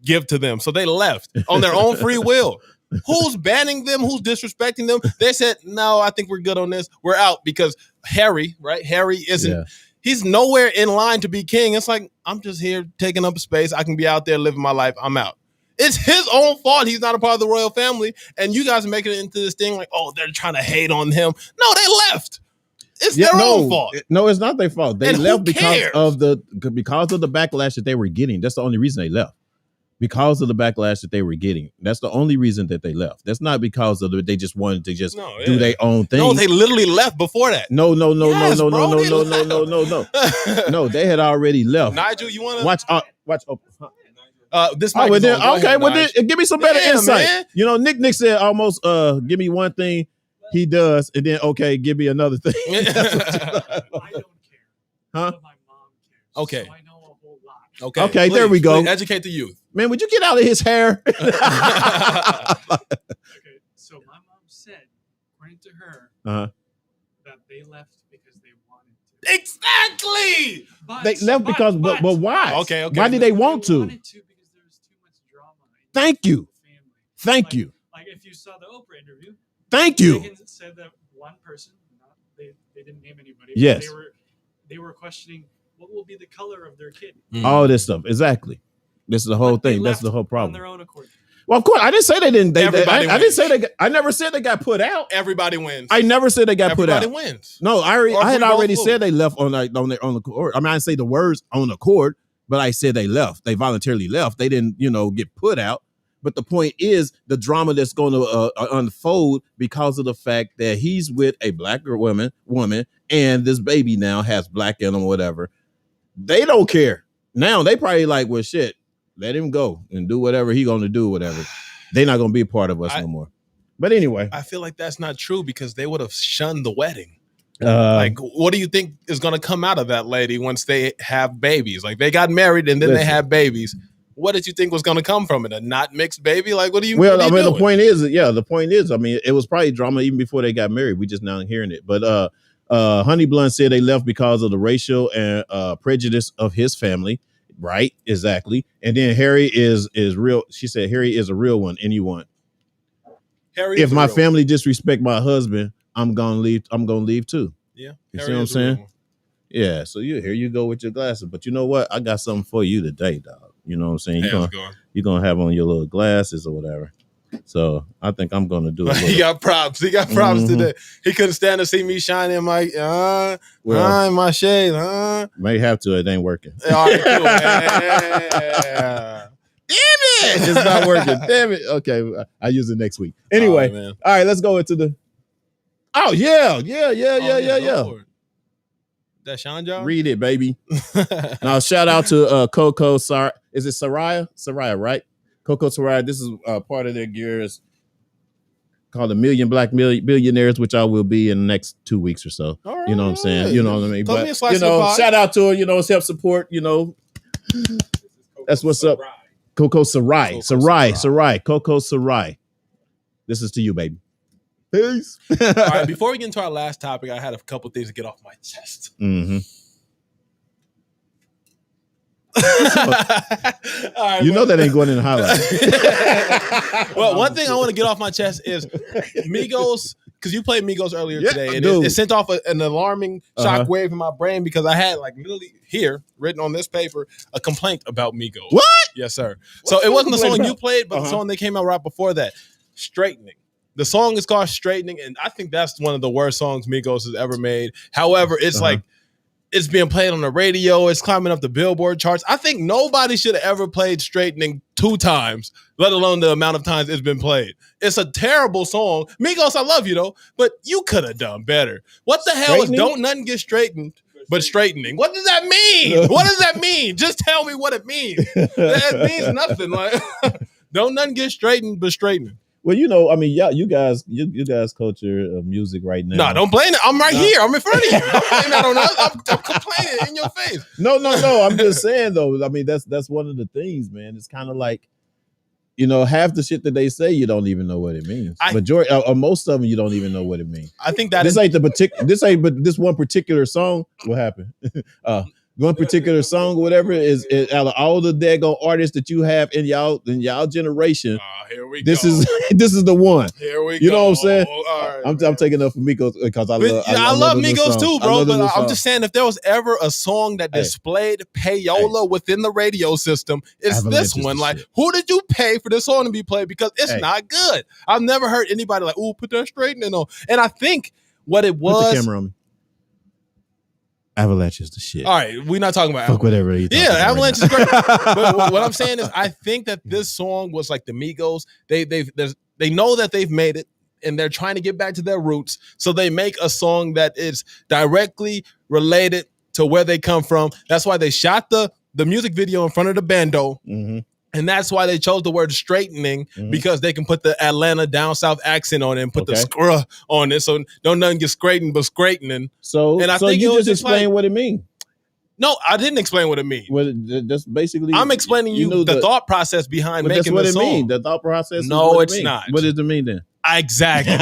give to them. So they left on their own free will. Who's banning them? Who's disrespecting them? They said, no, I think we're good on this. We're out because Harry, right? Harry isn't, he's nowhere in line to be king. It's like, I'm just here taking up space. I can be out there living my life. I'm out. It's his own fault. He's not a part of the royal family. And you guys are making it into this thing like, oh, they're trying to hate on him. No, they left. It's their own fault. No, it's not their fault. They And left who because cares? of the backlash that they were getting. That's the only reason they left. Because of the backlash that they were getting. That's the only reason that they left. That's not because of they just wanted to do their own thing. No, they literally left before that. No. Yes, bro, they No. No, they had already left. Nigel, you want to watch. This mic is on. Go Okay. ahead, Well, Nigel. then, give me some better insight. Man. You know, Nick said almost. Give me one thing he does, and then give me another thing. I don't care. Huh? But my mom cares. Okay. So I know a whole lot. Okay, there we go. Please educate the youth. Man, would you get out of his hair? Okay, so my mom said, according to her, that they left because they wanted to. Exactly. But, They left because, but why? Okay. Why did they want They to? wanted to because there was too much drama. in Thank you. the family. Thank you. Like if you saw the Oprah interview, Thank you. Megan said that one person, they didn't name anybody. but Yes. They were questioning what will be the color of their kid. All this stuff. Exactly. This is the whole But they thing. That's left the whole on problem. their own accord. Well, of course, I didn't say they didn't. Everybody I didn't wins. say I never said they got put out. Everybody wins. I never said they got put out. Everybody wins. No, I had we both already lose. said they left on their own accord. I mean, I didn't say the words on accord, but I said they left. They voluntarily left. They didn't, get put out. But the point is the drama that's going to unfold because of the fact that he's with a black woman, and this baby now has black in him, whatever. They don't care. Now they probably like, well, shit, let him go and do whatever he going to do, whatever. They're not going to be a part of us no more. But anyway. I feel like that's not true because they would have shunned the wedding. Like, What do you think is going to come out of that lady once they have babies? Like, they got married and then they have babies. What did you think was going to come from it? A not mixed baby? Like, what do you? Well, what are you I mean, doing? the point is, I mean, it was probably drama even before they got married. We just now hearing it. But Honey Blunt said they left because of the racial and prejudice of his family. Right, exactly. And then Harry is real. She said Harry is a real one. Anyone. Harry If my family disrespect my husband, I'm gonna leave. I'm gonna leave too. Yeah, you Harry see what I'm is a real saying? one. Yeah. So here you go with your glasses. But you know what? I got something for you today, dog. You know what I'm saying? Hey, how's it going? You're gonna have on your little glasses or whatever. So I think I'm gonna do it. He got props. He got props today. He couldn't stand to see me shining my in my shade. May have to. It ain't working. All right, cool. Damn it! It's not working. Damn it. Okay, I'll use it next week. Anyway, man. All right, let's go into the. Oh yeah. Go for it. That Sean John? Read it, baby. Now shout out to Coco. Is it Soraya? Soraya, right? Coco Soraya. This is part of their gears called the Million Black Billionaires, which I will be in the next 2 weeks or so. All right, you know what I'm saying? You know what I mean? Throw me a slice of the pie. Shout out to her. It's help support. That's what's up. Coco Sarai. Coco Sarai. This is to you, baby. Peace. All right, before we get into our last topic, I had a couple things to get off my chest. Mm-hmm. All right, that ain't going in the highlight. Well, one thing I want to get off my chest is Migos because you played Migos earlier today, and it sent off an alarming shockwave in my brain because I had like literally here written on this paper a complaint about Migos. What? Yes, sir. So it wasn't the song you played, but the song that came out right before that, Straightening. The song is called Straightening, and I think that's one of the worst songs Migos has ever made. However, it's like it's being played on the radio. It's climbing up the Billboard charts. I think nobody should have ever played Straightening 2 times, let alone the amount of times it's been played. It's a terrible song. Migos, I love you, though, but you could have done better. What the hell is Don't Nothing Get Straightened but Straightening? What does that mean? What does that mean? Just tell me what it means. That means nothing. Like, Don't Nothing Get Straightened but Straightening. Well, you know, I mean, yeah, you guys culture music right now. No, don't blame it. I'm right here. I'm in front of you. Don't blame that on us. I'm complaining in your face. No. I'm just saying though. I mean, that's one of the things, man. It's kind of like, you know, half the shit that they say you don't even know what it means. Majority or most of them you don't even know what it means. I think that this one particular song. What happened? One particular song or whatever is out of all the daggone artists that you have in y'all generation. Here we this go. This is the one. Here we go. You know what I'm saying? Right, I'm taking up for Migos because I love Migos too, bro. But I'm just saying, if there was ever a song that displayed payola within the radio system, it's this one. Like, who did you pay for this song to be played? Because it's not good. I've never heard anybody like, "Ooh, put that Straightening on." And I think what it was. Put the camera on me. Avalanche is the shit. All right, we're not talking about fuck whatever. Avalanche is great. But what I'm saying is, I think that this song was like the Migos. They know that they've made it, and they're trying to get back to their roots. So they make a song that is directly related to where they come from. That's why they shot the music video in front of the bando. Mm-hmm. And that's why they chose the word straightening, because they can put the Atlanta down south accent on it and put the scruh on it. So don't nothing get straightened but straightening. So, and I think you just explain what it means. No, I didn't explain what it means. Well, that's basically I'm explaining you the thought process behind making the song. That's what it means. The thought process. No, it's not. What does it mean then? Exactly.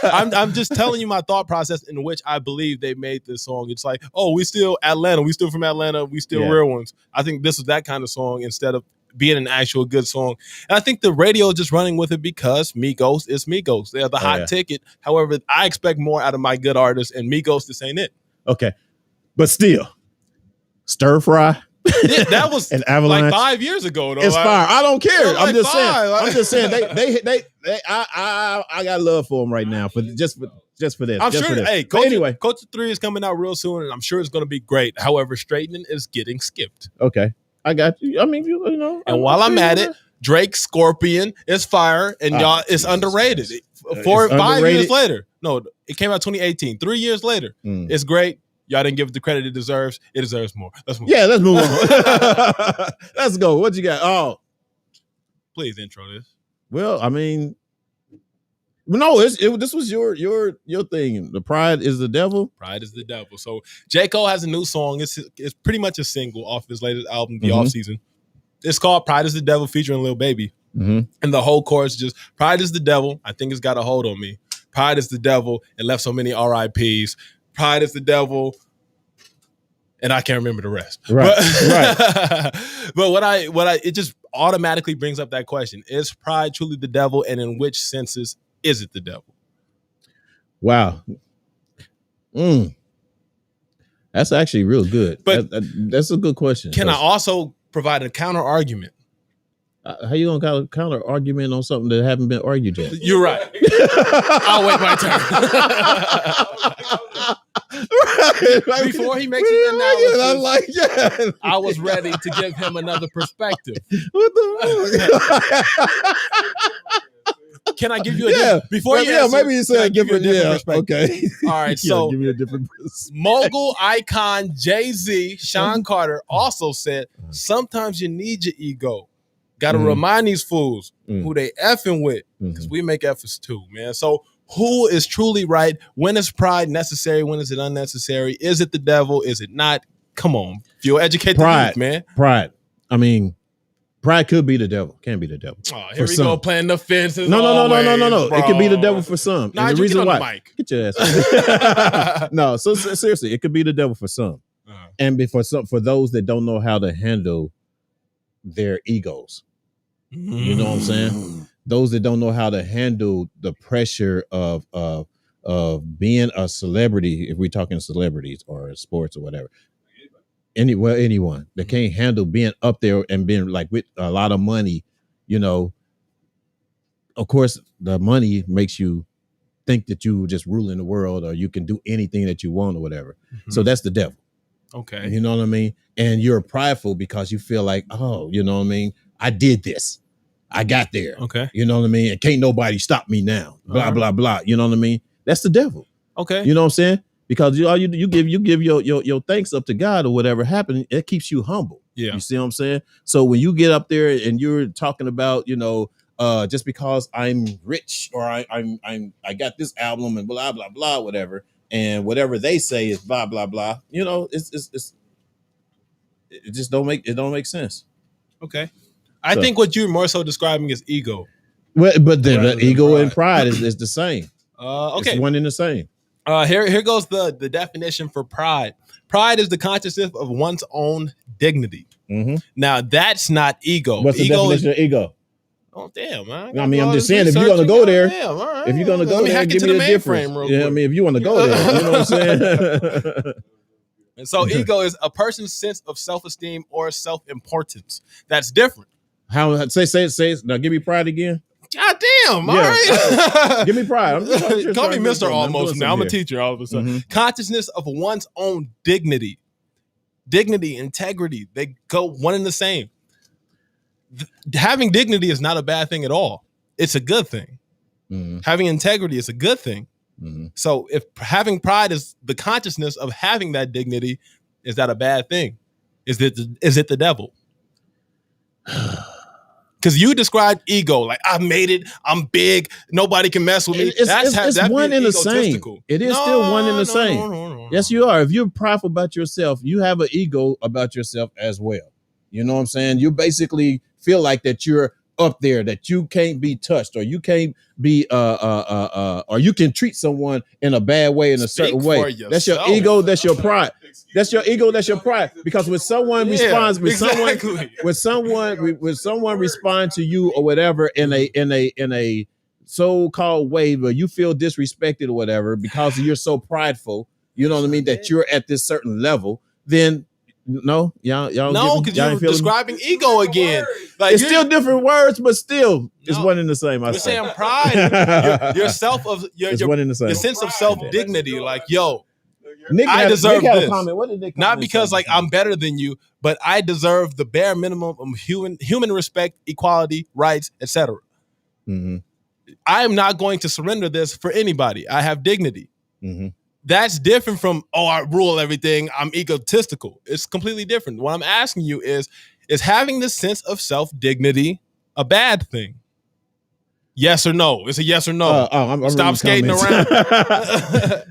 I'm just telling you my thought process in which I believe they made this song. It's like, oh, we still Atlanta, we still from Atlanta, we still real ones. I think this is that kind of song instead of being an actual good song. And I think the radio is just running with it because Migos is Migos. They're the hot ticket. However, I expect more out of my good artists, and Migos, this ain't it. Okay. But still, Stir Fry. Yeah, that was an Avalanche. Like 5 years ago. Though. It's fire. I don't care. I'm just saying. I got love for them right now for this. I'm sure. Hey, Culture 3 is coming out real soon, and I'm sure it's going to be great. However, Straightening is getting skipped. Okay, I got you. I mean, you know. And while I'm at it, Drake Scorpion is fire, and y'all, it's underrated. 5 years later. No, it came out 2018. 3 years later, it's great. Y'all didn't give it the credit it deserves. It deserves more. Let's move on. Let's move on. Let's go. What you got? Oh, please intro this. Well, I mean, no, this was your thing. The Pride is the Devil. Pride is the Devil. So J. Cole has a new song. It's pretty much a single off his latest album, The Off Season. It's called Pride is the Devil featuring Lil Baby. And the whole chorus is just, Pride is the devil. I think it's got a hold on me. Pride is the devil. It left so many RIPs. Pride is the devil, and I can't remember the rest. Right. But what it just automatically brings up that question: is pride truly the devil, and in which senses is it the devil? Wow, that's actually real good. But that's a good question. Can I also provide a counter argument? How you gonna counter argument on something that haven't been argued yet? You're right. I'll wait my turn. Right. Before he makes his analysis, I was ready to give him another perspective. What the fuck? Can I give you a before you answer, maybe you say a different perspective. Okay. All right. So give me a different perspective. Mogul icon Jay-Z, Sean Carter also said, sometimes you need your ego. Got to remind these fools who they effing with, because we make efforts too, man. So who is truly right? When is pride necessary? When is it unnecessary? Is it the devil? Is it not? Come on. You'll educate the youth, man. Pride. I mean, pride could be the devil. Can't be the devil. Oh, here we go playing the fences. No. It could be the devil for some. Nah, and the reason why. Get your ass. No, so seriously, it could be the devil for some. And for those that don't know how to handle their egos. You know what I'm saying? those that don't know how to handle the pressure of being a celebrity, if we're talking celebrities or sports or whatever, anyone that can't handle being up there and being like with a lot of money, you know, of course the money makes you think that you just ruling the world or you can do anything that you want or whatever. So that's the devil. Okay. You know what I mean? And you're prideful because you feel like, oh, you know what I mean? I did this. I got there. Okay. You know what I mean? And can't nobody stop me now. Blah, blah, blah. You know what I mean? That's the devil. Okay. You know what I'm saying? Because you give your thanks up to God or whatever happened, it keeps you humble. Yeah. You see what I'm saying? So when you get up there and you're talking about, you know, just because I'm rich or I got this album and blah blah blah whatever, and whatever they say is blah blah blah. You know, it just don't make sense. Okay, I think what you're more so describing is ego. Well, but the ego and pride is the same. Okay, it's one and the same. Here goes the definition for pride. Pride is the consciousness of one's own dignity. Mm-hmm. Now that's not ego. What's the definition of ego? Oh damn, man! I mean, I'm just saying, if you're gonna go there, if you're gonna go there, give me a difference. Yeah, I mean, if you want to go there, you know what I'm saying. And so, ego is a person's sense of self-esteem or self-importance. That's different. How say now? Give me pride again. God damn! All right, give me pride. Call me Mr. Almost now. I'm a teacher all of a sudden. Mm-hmm. Consciousness of one's own dignity, integrity. They go one and the same. Having dignity is not a bad thing at all. It's a good thing. Mm-hmm. Having integrity is a good thing. Mm-hmm. So if having pride is the consciousness of having that dignity, is that a bad thing? Is it the devil? Because you described ego like I made it, I'm big, nobody can mess with me. It's one in the same. It is still one in the same. No. Yes, you are. If you're prideful about yourself, you have an ego about yourself as well. You know what I'm saying? You basically feel like that you're up there, that you can't be touched, or you can't be or you can treat someone in a bad way, in a certain way. That's your ego, that's your pride. That's your ego, that's your pride. Because when someone responds, when someone responds to you or whatever in a so-called way where you feel disrespected or whatever because you're so prideful, you know what I mean, that you're at this certain level, then no, y'all because you're describing ego again. Like it's still different words, but still it's one and the same. You're saying pride, your self of your one and the same. Your sense of self dignity. Like I deserve this. Not because like I'm better than you, but I deserve the bare minimum of human respect, equality, rights, etc. Mm-hmm. I am not going to surrender this for anybody. I have dignity. Mm-hmm. That's different from, I rule everything, I'm egotistical. It's completely different. What I'm asking you is having this sense of self-dignity a bad thing? Yes or no? It's a yes or no. I'm Stop skating around.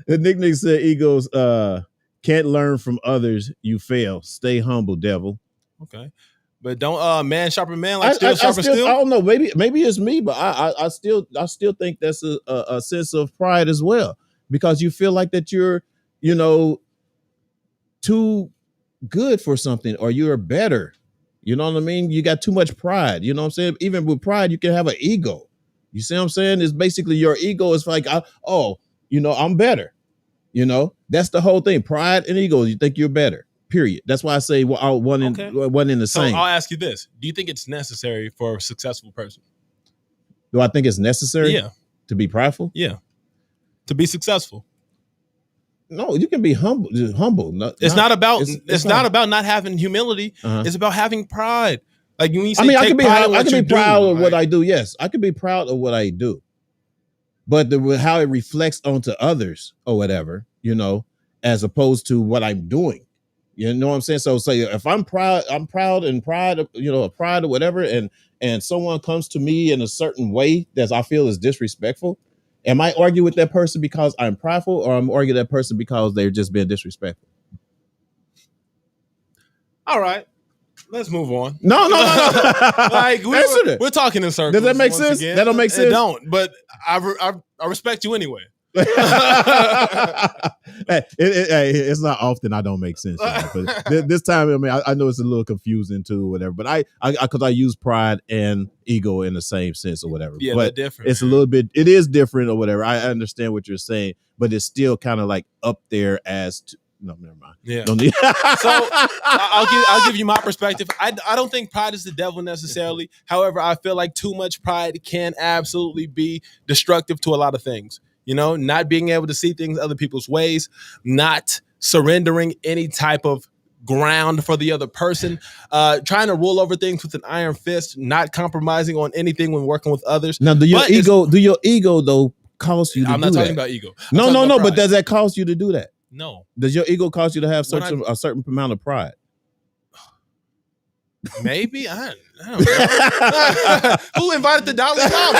The nickname said egos can't learn from others, you fail. Stay humble, devil. Okay. But don't man sharpen man like steel sharpen steel? I don't know. Maybe it's me, but I still think that's a sense of pride as well. Because you feel like that you're, you know, too good for something or you're better. You know what I mean? You got too much pride. You know what I'm saying? Even with pride, you can have an ego. You see what I'm saying? It's basically your ego is like, I'm better. You know, that's the whole thing. Pride and ego, you think you're better, period. That's why I say one in the same. So I'll ask you this. Do you think it's necessary for a successful person? Do I think it's necessary? Yeah. To be prideful? Yeah. To be successful. No, you can be humble. It's not about not having humility. Uh-huh. It's about having pride. Like when you say, I can be proud of what I do. Yes, I can be proud of what I do, but how it reflects onto others or whatever, you know, as opposed to what I'm doing. You know what I'm saying? So say if I'm proud of pride or whatever, and someone comes to me in a certain way that I feel is disrespectful. Am I arguing with that person because I'm prideful, or I'm arguing that person because they're just being disrespectful? All right, let's move on. No. Like we're talking in circles. Does that make sense? Again. That don't make sense. It don't. But I respect you anyway. It's not often I don't make sense, but this time, I mean, I know it's a little confusing too, or whatever. But because I use pride and ego in the same sense or whatever. Yeah, but they're different. It's a little bit. It is different or whatever. I understand what you're saying, but it's still kind of like up there as. No, never mind. Yeah. So I'll give you my perspective. I don't think pride is the devil necessarily. However, I feel like too much pride can absolutely be destructive to a lot of things. You know, not being able to see things other people's ways, not surrendering any type of ground for the other person, trying to rule over things with an iron fist, not compromising on anything when working with others. Now, do your ego though cause you to I'm do not that? talking about ego. No, but does that cause you to do that? No. Does your ego cause you to have a certain amount of pride? Maybe. I don't know. Who invited the Dalai Lama?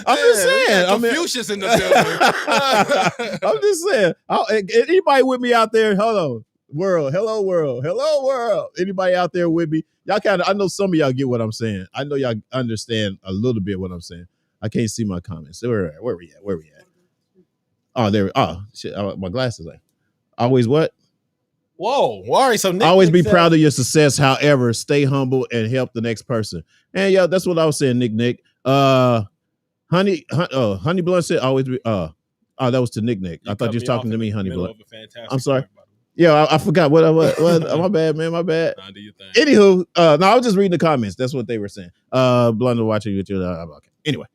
I'm just saying. Confucius in the building. I'm just saying. Anybody with me out there? Hold on. World. Hello, world. Hello, world. Anybody out there with me? Y'all I know some of y'all get what I'm saying. I know y'all understand a little bit what I'm saying. I can't see my comments. Where we at? Oh, there. Oh, shit. My glasses. Always what? Whoa, worry. So Nick always be proud of your success. However, stay humble and help the next person. And yeah, that's what I was saying, Nick. Honey Blunt said always be. That was to Nick. I thought you were talking to me, Honey Blunt. I'm sorry. Yeah, I forgot what. My bad, man. My bad. Nah, do your thing. Anywho, no, I was just reading the comments. That's what they were saying. Blunt watching you. Okay. Anyway.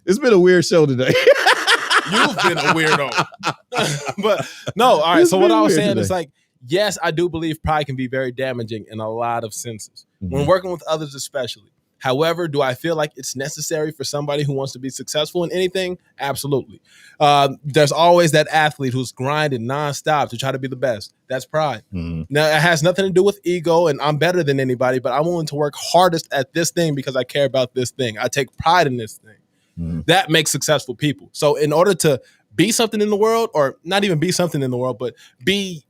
It's been a weird show today. You've been a weirdo. But no, all right. So what I was saying is like, yes, I do believe pride can be very damaging in a lot of senses. Mm-hmm. When working with others especially. However, do I feel like it's necessary for somebody who wants to be successful in anything? Absolutely. There's always that athlete who's grinding nonstop to try to be the best. That's pride. Mm-hmm. Now, it has nothing to do with ego, and I'm better than anybody, but I'm willing to work hardest at this thing because I care about this thing. I take pride in this thing. Mm-hmm. That makes successful people. So in order to be something in the world, or not even be something in the world, but be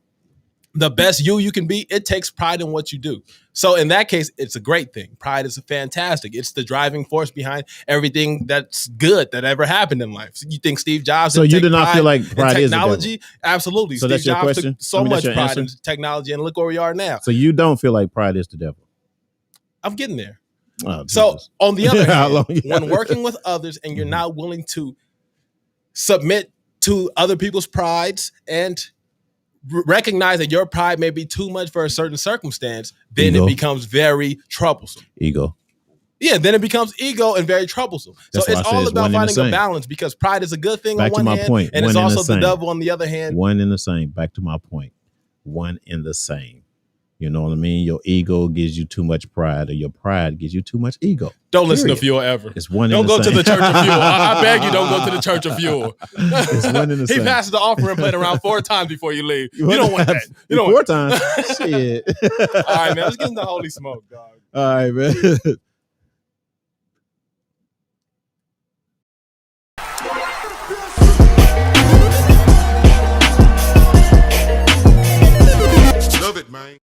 the best you can be, it takes pride in what you do. So in that case, it's a great thing. Pride is fantastic. It's the driving force behind everything that's good that ever happened in life. So you think Steve Jobs? So you do not feel like pride is technology? Absolutely. So Steve that's your Jobs question? took so much pride in technology, and look where we are now. So you don't feel like pride is the devil? I'm getting there. Oh, so on the other hand, when working with others and you're not willing to submit to other people's prides and recognize that your pride may be too much for a certain circumstance, then it becomes very troublesome. Ego. Yeah, then it becomes ego and very troublesome. So it's all about finding a balance because pride is a good thing on one hand, and it's also the devil on the other hand. One and the same. Back to my point. One and the same. You know what I mean? Your ego gives you too much pride, or your pride gives you too much ego. Don't listen to Fuel ever. It's one. Don't go to the Church of Fuel. I beg you, don't go to the Church of Fuel. It's one in the same. He passes the offering plate around 4 times before you leave. You don't want that. You don't 4 times. Shit. All right, man. Let's get into holy smoke, dog. All right, man. Love it, man.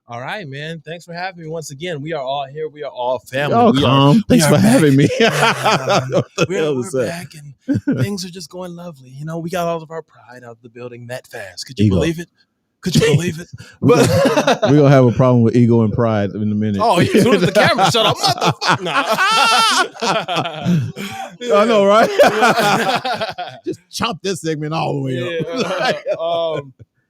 All right, man. Thanks for having me once again. We are all here. We are all family. Thanks for having me. We're back and things are just going lovely. You know, we got all of our pride out of the building that fast. Could you believe it? Could you believe it? But we're going to have a problem with ego and pride in a minute. Oh, as soon as the camera shut up, motherfucker. Nah. I know, right? Just chop this segment all the way up.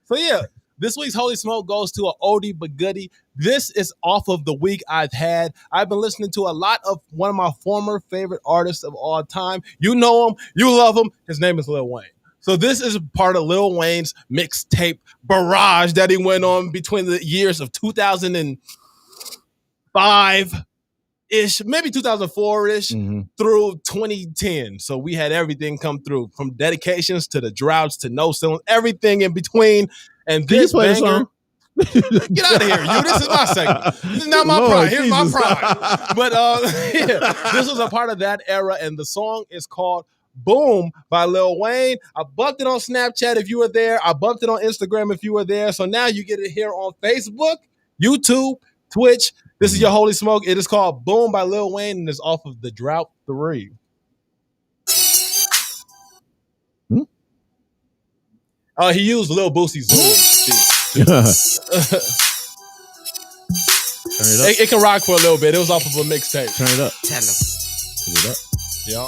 So, yeah. This week's Holy Smoke goes to an oldie but goodie. This is off of the week I've had. I've been listening to a lot of one of my former favorite artists of all time. You know him. You love him. His name is Lil Wayne. So this is part of Lil Wayne's mixtape barrage that he went on between the years of 2005-ish, maybe 2004-ish, through 2010. So we had everything come through, from dedications to the droughts to no ceiling, everything in between. And this banger, get out of here, you. This is my segment. This is not my pride. Here's my pride. But this was a part of that era, and the song is called Boom by Lil Wayne. I bumped it on Snapchat if you were there. I bumped it on Instagram if you were there. So now you get it here on Facebook, YouTube, Twitch. This is your Holy Smoke. It is called Boom by Lil Wayne, and it's off of The Drought 3. Oh, he used Lil Boosie's Zoom. Turn it up. It can rock for a little bit. It was off of a mixtape. Turn it up. Tell him. Turn it up. Yeah.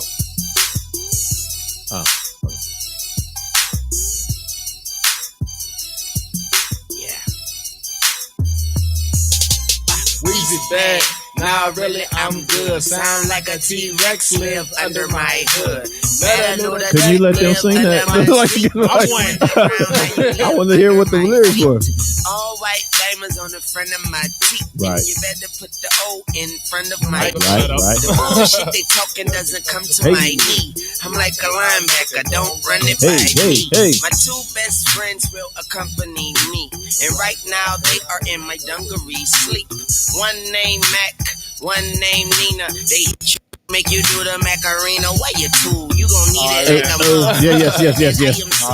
Weezy bag. Nah, really, I'm good. Sound like a T-Rex live under my hood. Could you let them sing that? I want to hear what the lyrics were. All white diamonds on the front of my teeth. Right. You better put the O in front of my Right, right. The bullshit they talking doesn't come to my knee. I'm like a linebacker, don't run it by me. My two best friends will accompany me, and right now they are in my dungaree sleep. One named Mac, one named Nina. They make you do the Macarena. Why you two? You gon' need it. Yes.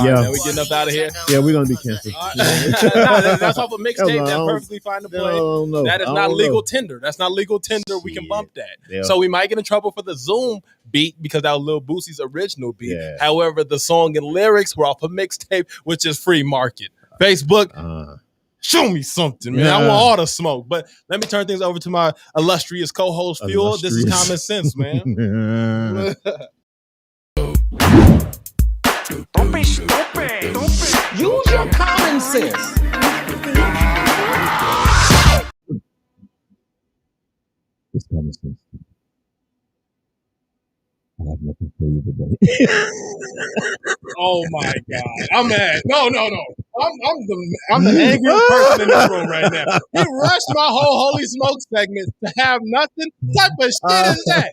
Yeah, we getting up out of here. Yeah, we're gonna be canceled. That's off a mixtape. That's perfectly fine to play. That is not legal tender. That's not legal tender. We can bump that. Yeah. So we might get in trouble for the Zoom beat because that was Lil Boosie's original beat. Yeah. However, the song and lyrics were off a mixtape, which is free market. Facebook. Show me something, man. I want all the smoke. But let me turn things over to my illustrious co-host, Fuel. This is common sense, man. Don't be stupid. Use your common sense. It's common sense. I have nothing for you today. Oh my God. I'm mad. No. I'm the angriest person in this room right now. You rushed my whole Holy Smoke segment to have nothing. What type of shit is that?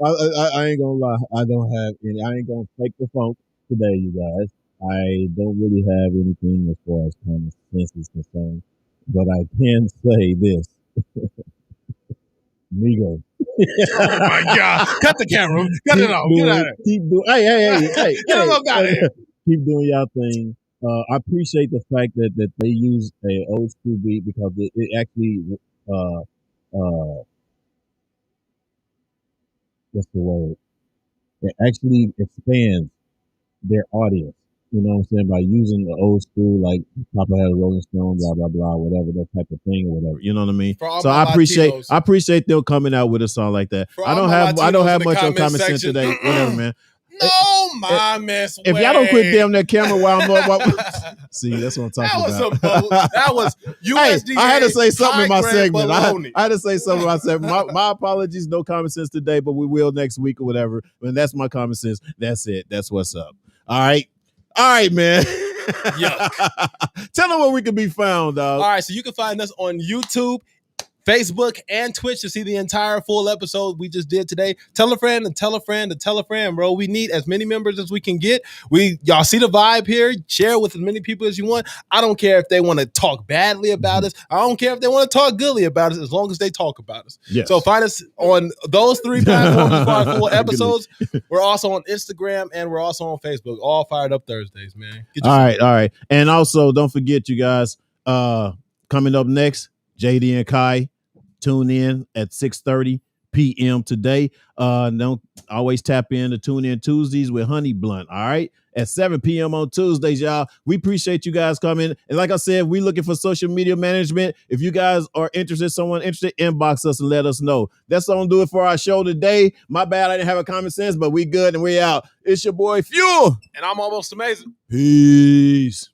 I ain't gonna lie. I don't have any. I ain't gonna fake the funk today, you guys. I don't really have anything as far as common sense is concerned. But I can say this. Migo. Oh my God. Cut the camera. Cut it off. Get out of here. Keep doing. Hey. Get him up out of here. Keep doing y'all thing. I appreciate the fact that they use a old school beat because it actually what's the word? It actually expands their audience. You know what I'm saying? By using the old school, like Papa had a Rolling Stone, blah blah blah, whatever, that type of thing or whatever. You know what I mean? So I appreciate them coming out with a song like that. I don't have much of common sense today. Whatever, man. No, my miss. If y'all don't quit damn that camera while I'm see, that's what I'm talking about. That was USDA. Hey, I had to say something in my segment. I had to say something in my segment. My apologies, no common sense today, but we will next week or whatever. And that's my common sense. That's it. That's what's up. All right, man. Tell them where we can be found, dog. All right, so you can find us on YouTube, Facebook, and Twitch to see the entire full episode we just did today. Tell a friend and tell a friend and tell a friend, bro. We need as many members as we can get. Y'all see the vibe here. Share with as many people as you want. I don't care if they want to talk badly about us. I don't care if they want to talk goodly about us, as long as they talk about us. Yes. So find us on those 3 platforms for our full episodes. We're also on Instagram and we're also on Facebook. All Fired Up Thursdays, man. All right. And also, don't forget, you guys, coming up next, JD and Kai. Tune in at 6:30 p.m. today. Don't always tap in to Tune In Tuesdays with Honey Blunt. All right, at 7 p.m. on Tuesdays, y'all. We appreciate you guys coming. And like I said, we looking for social media management. If you guys are interested, someone interested, inbox us and let us know. That's gonna do it for our show today. My bad, I didn't have a common sense, but we good and we out. It's your boy Fuel, and I'm Almost Amazing. Peace.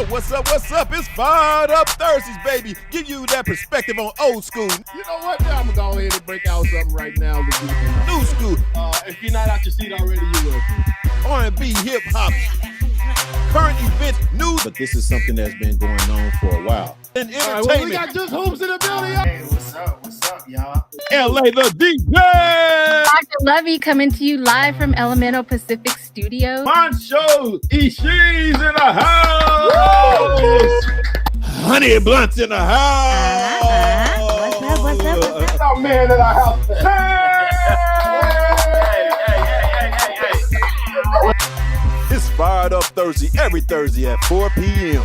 What's up? It's Fired Up Thursdays, baby. Give you that perspective on old school. You know what? Now I'm going to go ahead and break out something right now. New school. If you're not out your seat already, you will. R&B, hip-hop, current events, news. But this is something that's been going on for a while. And entertainment. Well, we got Just Hoops in the building. Hey, what's up, y'all? LA, the DJ. Dr. Lovey coming to you live from Elemental Pacific Studios. Mancho Ishii's in the house. Honey Blunt's in the house. What's up? Our man in the house. It's Fired Up Thursday, every Thursday at 4 p.m.